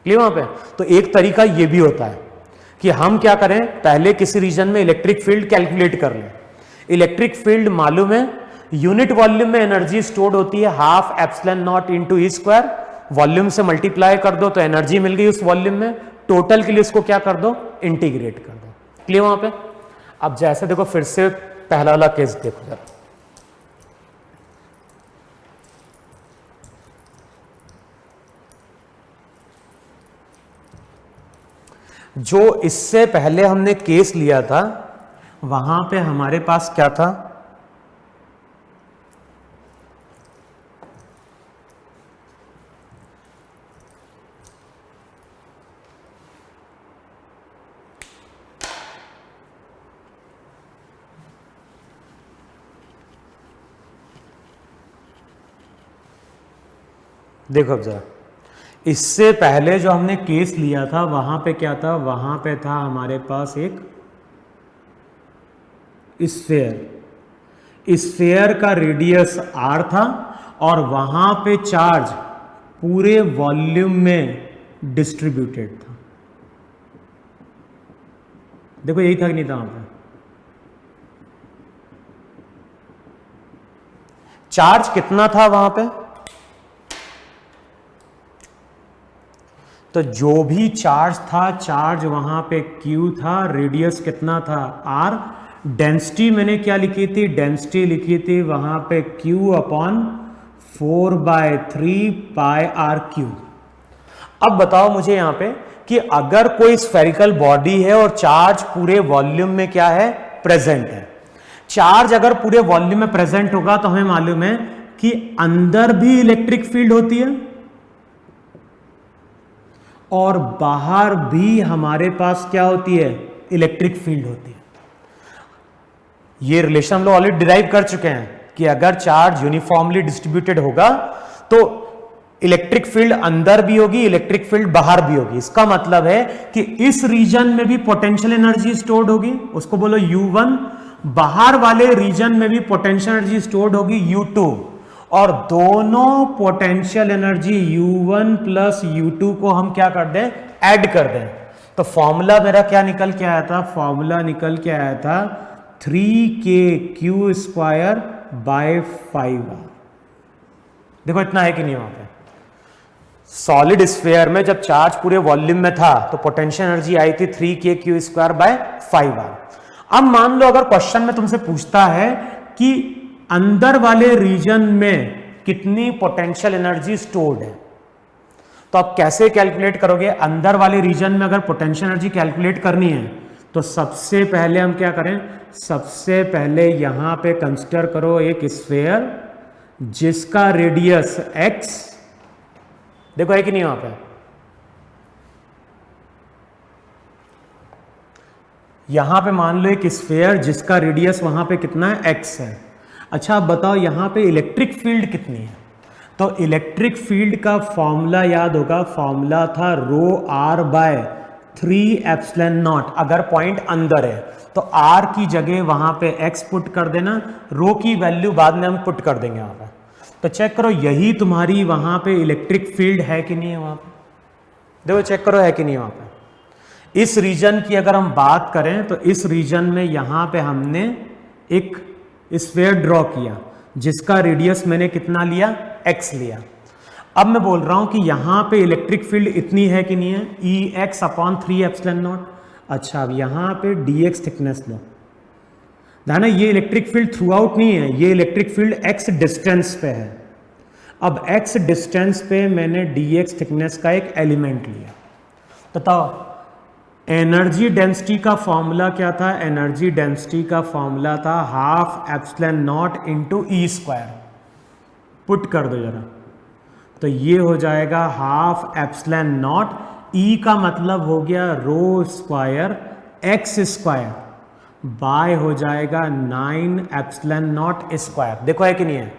क्लियर वहां पे? तो एक तरीका ये भी होता है कि हम क्या करें, पहले किसी रीजन में इलेक्ट्रिक फील्ड कैलकुलेट कर लें। इलेक्ट्रिक फील्ड मालूम है, यूनिट वॉल्यूम में एनर्जी स्टोर्ड होती है half epsilon not into E square. Volume से मल्टीप्लाई कर दो तो एनर्जी मिल गई उस वॉल्यूम में। टोटल के लिए इसको क्या कर दो? इंटीग्रेट कर दो। क्लियर वहां पे? अब जैसे देखो, फिर से पहला वाला केस देखो जरा। जो इससे पहले हमने केस लिया था वहां पे हमारे पास क्या था, देखो अब जरा, इससे पहले जो हमने केस लिया था वहां पे क्या था, वहां पे था हमारे पास एक स्फेयर, स्फेयर का रेडियस r था और वहां पे चार्ज पूरे वॉल्यूम में डिस्ट्रीब्यूटेड था। देखो यही था कि नहीं था वहां पे, चार्ज कितना था वहां पे, तो जो भी चार्ज था, चार्ज वहां पे Q था, रेडियस कितना था R, डेंसिटी मैंने क्या लिखी थी, डेंसिटी लिखी थी वहां पे Q अपॉन 4/3 पाई R क्यूब। अब बताओ मुझे यहां पे कि अगर कोई स्फेरिकल बॉडी है और चार्ज पूरे वॉल्यूम में क्या है, प्रेजेंट है, चार्ज अगर पूरे वॉल्यूम में प्रेजेंट होगा तो हमें मालूम है कि अंदर भी इलेक्ट्रिक फील्ड होती है और बाहर भी हमारे पास क्या होती है, इलेक्ट्रिक फील्ड होती है। ये रिलेशन हम लोग ऑलरेडी डिराइव कर चुके हैं कि अगर चार्ज यूनिफॉर्मली डिस्ट्रीब्यूटेड होगा तो इलेक्ट्रिक फील्ड अंदर भी होगी, इलेक्ट्रिक फील्ड बाहर भी होगी। इसका मतलब है कि इस रीजन में भी पोटेंशियल एनर्जी स्टोर्ड होगी, उसको बोलो U1, बाहर वाले रीजन में भी पोटेंशियल एनर्जी स्टोर्ड होगी U2, और दोनों potential energy U1 plus U2 को हम क्या कर दें, ऐड कर दें। तो फॉर्मूला मेरा क्या निकल के आया था, फॉर्मूला निकल के आया था 3kq² बाय 5r। देखो इतना है कि नहीं, वहां पे सॉलिड स्फीयर में जब चार्ज पूरे वॉल्यूम में था तो पोटेंशियल एनर्जी आई थी 3kq² बाय 5r। अब मान लो अगर क्वेश्चन में तुमसे पूछता है कि अंदर वाले रीजन में कितनी पोटेंशियल एनर्जी स्टोर्ड है, तो आप कैसे कैलकुलेट करोगे। अंदर वाले रीजन में अगर पोटेंशियल एनर्जी कैलकुलेट करनी है तो सबसे पहले हम क्या करें, सबसे पहले यहां पे कंसीडर करो एक स्फीयर जिसका रेडियस x, देखो है कि नहीं वहां पे, यहां पे मान लो एक स्फीयर जिसका रेडियस वहां पे कितना है, x है। अच्छा अब बताओ यहां पे इलेक्ट्रिक फील्ड कितनी है, तो इलेक्ट्रिक फील्ड का फॉर्मूला याद होगा, फॉर्मूला था ρr/3ε0। अगर पॉइंट अंदर है तो r की जगह वहां पे x पुट कर देना, रो की वैल्यू बाद में हम पुट कर देंगे वहां पे। तो चेक करो यही तुम्हारी वहां पे इलेक्ट्रिक फील्ड है कि नहीं है वहां पे, देखो चेक करो है कि नहीं वहां पे। इस रीजन की अगर हम बात करें तो इस रीजन में यहां पे हमने एक स्फीयर ड्रॉ किया जिसका रेडियस मैंने कितना लिया, x लिया। अब मैं बोल रहा हूं कि यहां पे इलेक्ट्रिक फील्ड इतनी है कि नहीं है, Ex/3ε0। अच्छा अब यहां पे dx थिकनेस लो, ध्यान है ये इलेक्ट्रिक फील्ड थ्रू आउट नहीं है, ये इलेक्ट्रिक फील्ड x डिस्टेंस पे है। अब x डिस्टेंस पे मैंने dx थिकनेस का एक एलिमेंट लिया। बताओ एनर्जी डेंसिटी का फॉर्मूला क्या था, एनर्जी डेंसिटी का फॉर्मूला था 12ε0 इंटू E²। पुट कर दो जरा, तो ये हो जाएगा 12ε0, E का मतलब हो गया ρ² x² बाय हो जाएगा 9ε0²। देखो है कि नहीं है,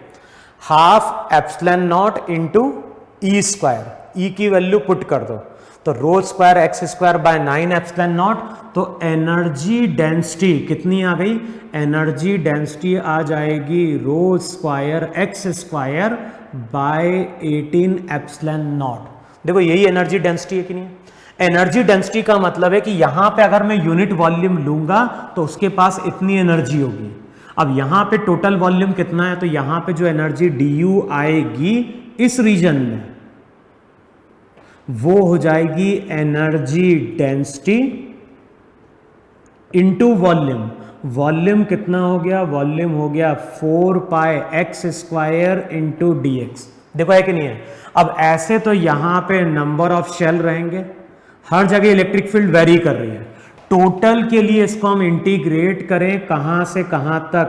12ε0 इंटू E², E की वैल्यू पुट कर दो तो ρ² x² बाय 9ε0। तो एनर्जी डेंसिटी कितनी आ गई, एनर्जी डेंसिटी आ जाएगी ρ² x² बाय 18ε0। देखो यही एनर्जी डेंसिटी है कि नहीं। एनर्जी डेंसिटी का मतलब है कि यहां पे अगर मैं यूनिट वॉल्यूम लूंगा तो उसके पास इतनी एनर्जी होगी। अब यहां पे टोटल वॉल्यूम कितना है, तो यहां पे जो एनर्जी du आएगी इस रीजन में वो हो जाएगी energy density into volume. Volume कितना हो गया, वॉल्यूम हो गया 4πx² इंटू dx। देखो है कि नहीं है। अब ऐसे तो यहां पे नंबर ऑफ शेल रहेंगे, हर जगह इलेक्ट्रिक फील्ड वेरी कर रही है। टोटल के लिए इसको हम इंटीग्रेट करें कहां से कहां तक,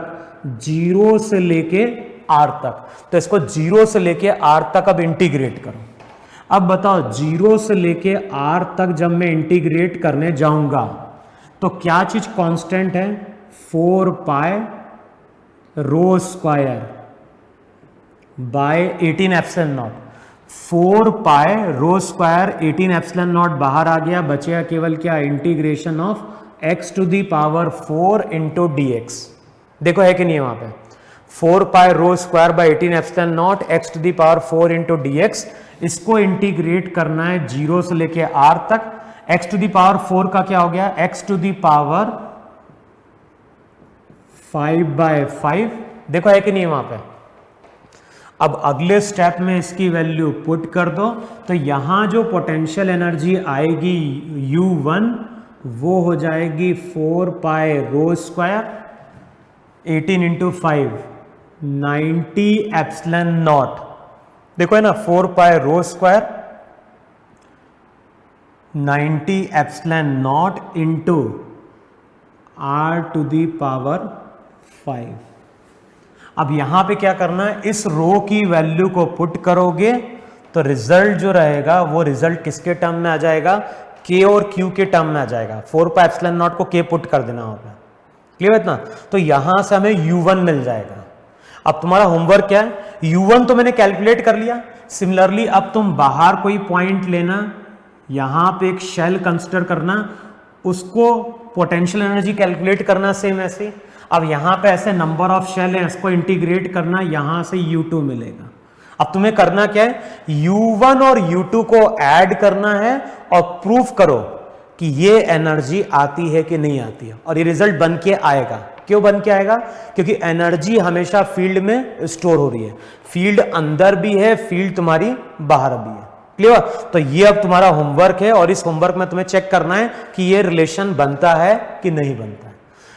0 से लेके r तक। तो इसको 0 से लेके r तक अब इंटीग्रेट करो। अब बताओ 0 से लेके r तक जब मैं इंटीग्रेट करने जाऊंगा तो क्या चीज कांस्टेंट है, 4 pi rho square by 18 epsilon naught. 4 pi rho square 18 epsilon naught बाहर आ गया, बचेगा केवल क्या, integration of x to the power 4 into dx। देखो है कि नहीं है वहां पे, 4 pi rho square by 18 epsilon naught x to the power 4 into dx। इसको इंटीग्रेट करना है 0 से लेके r तक। x टू दी पावर 4 का क्या हो गया, x टू दी पावर 5/5। देखो है कि नहीं वहां पे। अब अगले स्टेप में इसकी वैल्यू पुट कर दो, तो यहां जो पोटेंशियल एनर्जी आएगी U1 वो हो जाएगी 4 pi rho square 18 into 5 90 epsilon naught. देखो है ना, 4 pi rho square 90 epsilon naught into r to the power 5। अब यहां पे क्या करना है, इस रो की वैल्यू को पुट करोगे तो रिजल्ट जो रहेगा वो रिजल्ट किसके टर्म में आ जाएगा, k और q के टर्म में आ जाएगा। 4 पाई एप्सिलॉन नॉट को k पुट कर देना होगा, क्लियर है ना। तो यहां से हमें u1 मिल जाएगा। अब तुम्हारा होमवर्क क्या है, u1 तो मैंने कैलकुलेट कर लिया। सिमिलरली अब तुम बाहर कोई पॉइंट लेना, यहां पे एक शेल कंसिडर करना, उसको पोटेंशियल एनर्जी कैलकुलेट करना सेम ऐसे। अब यहां पे ऐसे नंबर ऑफ शेल है, इसको इंटीग्रेट करना, यहां से U2 मिलेगा। अब तुम्हें करना क्या है, U1 और U2 को ऐड करना है और प्रूफ करो कि ये एनर्जी आती है कि नहीं आती है, और ये रिजल्ट बन के आएगा। क्यों बन के आएगा, क्योंकि एनर्जी हमेशा फील्ड में स्टोर हो रही है। फील्ड अंदर भी है, फील्ड तुम्हारी बाहर भी है, क्लियर। तो ये अब तुम्हारा होमवर्क है, और इस होमवर्क में तुम्हें चेक करना है कि ये रिलेशन बनता है कि नहीं बनता है।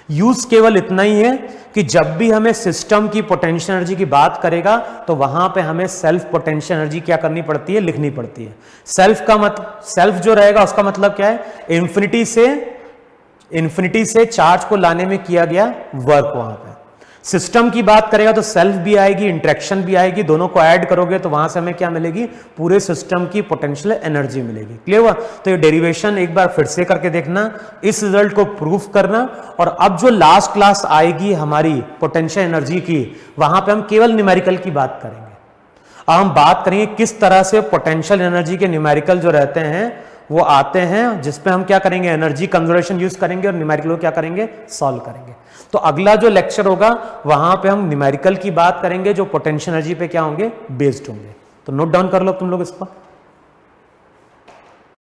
यूज केवल इतना ही है कि जब भी हमें सिस्टम की पोटेंशियल एनर्जी की बात करेगा तो वहां पे हमें सेल्फ पोटेंशियल एनर्जी क्या करनी पड़ती है, लिखनी पड़ती है। सेल्फ का मतलब, सेल्फ जो रहेगा उसका मतलब क्या है, इंफिनिटी से चार्ज को लाने में किया गया वर्क। वहां पे सिस्टम की बात करेगा तो सेल्फ भी आएगी, इंटरेक्शन भी आएगी, दोनों को ऐड करोगे तो वहां से हमें क्या मिलेगी, पूरे सिस्टम की पोटेंशियल एनर्जी मिलेगी, क्लियर हुआ। तो ये डेरिवेशन एक बार फिर से करके देखना, इस रिजल्ट को प्रूफ करना, और अब जो लास्ट क्लास आएगी हमारी पोटेंशियल एनर्जी की, वहां पे हम केवल न्यूमेरिकल की बात करेंगे। अब हम बात करेंगे किस तरह से पोटेंशियल एनर्जी के न्यूमेरिकल जो रहते हैं वो आते हैं, जिसपे हम क्या करेंगे, एनर्जी कंजर्वेशन यूज करेंगे और न्यूमेरिकल को क्या करेंगे, सॉल्व करेंगे। तो अगला जो लेक्चर होगा वहां पे हम न्यूमेरिकल की बात करेंगे जो पोटेंशियल एनर्जी पे क्या होंगे, बेस्ड होंगे। तो नोट डाउन कर लो तुम लोग इसको।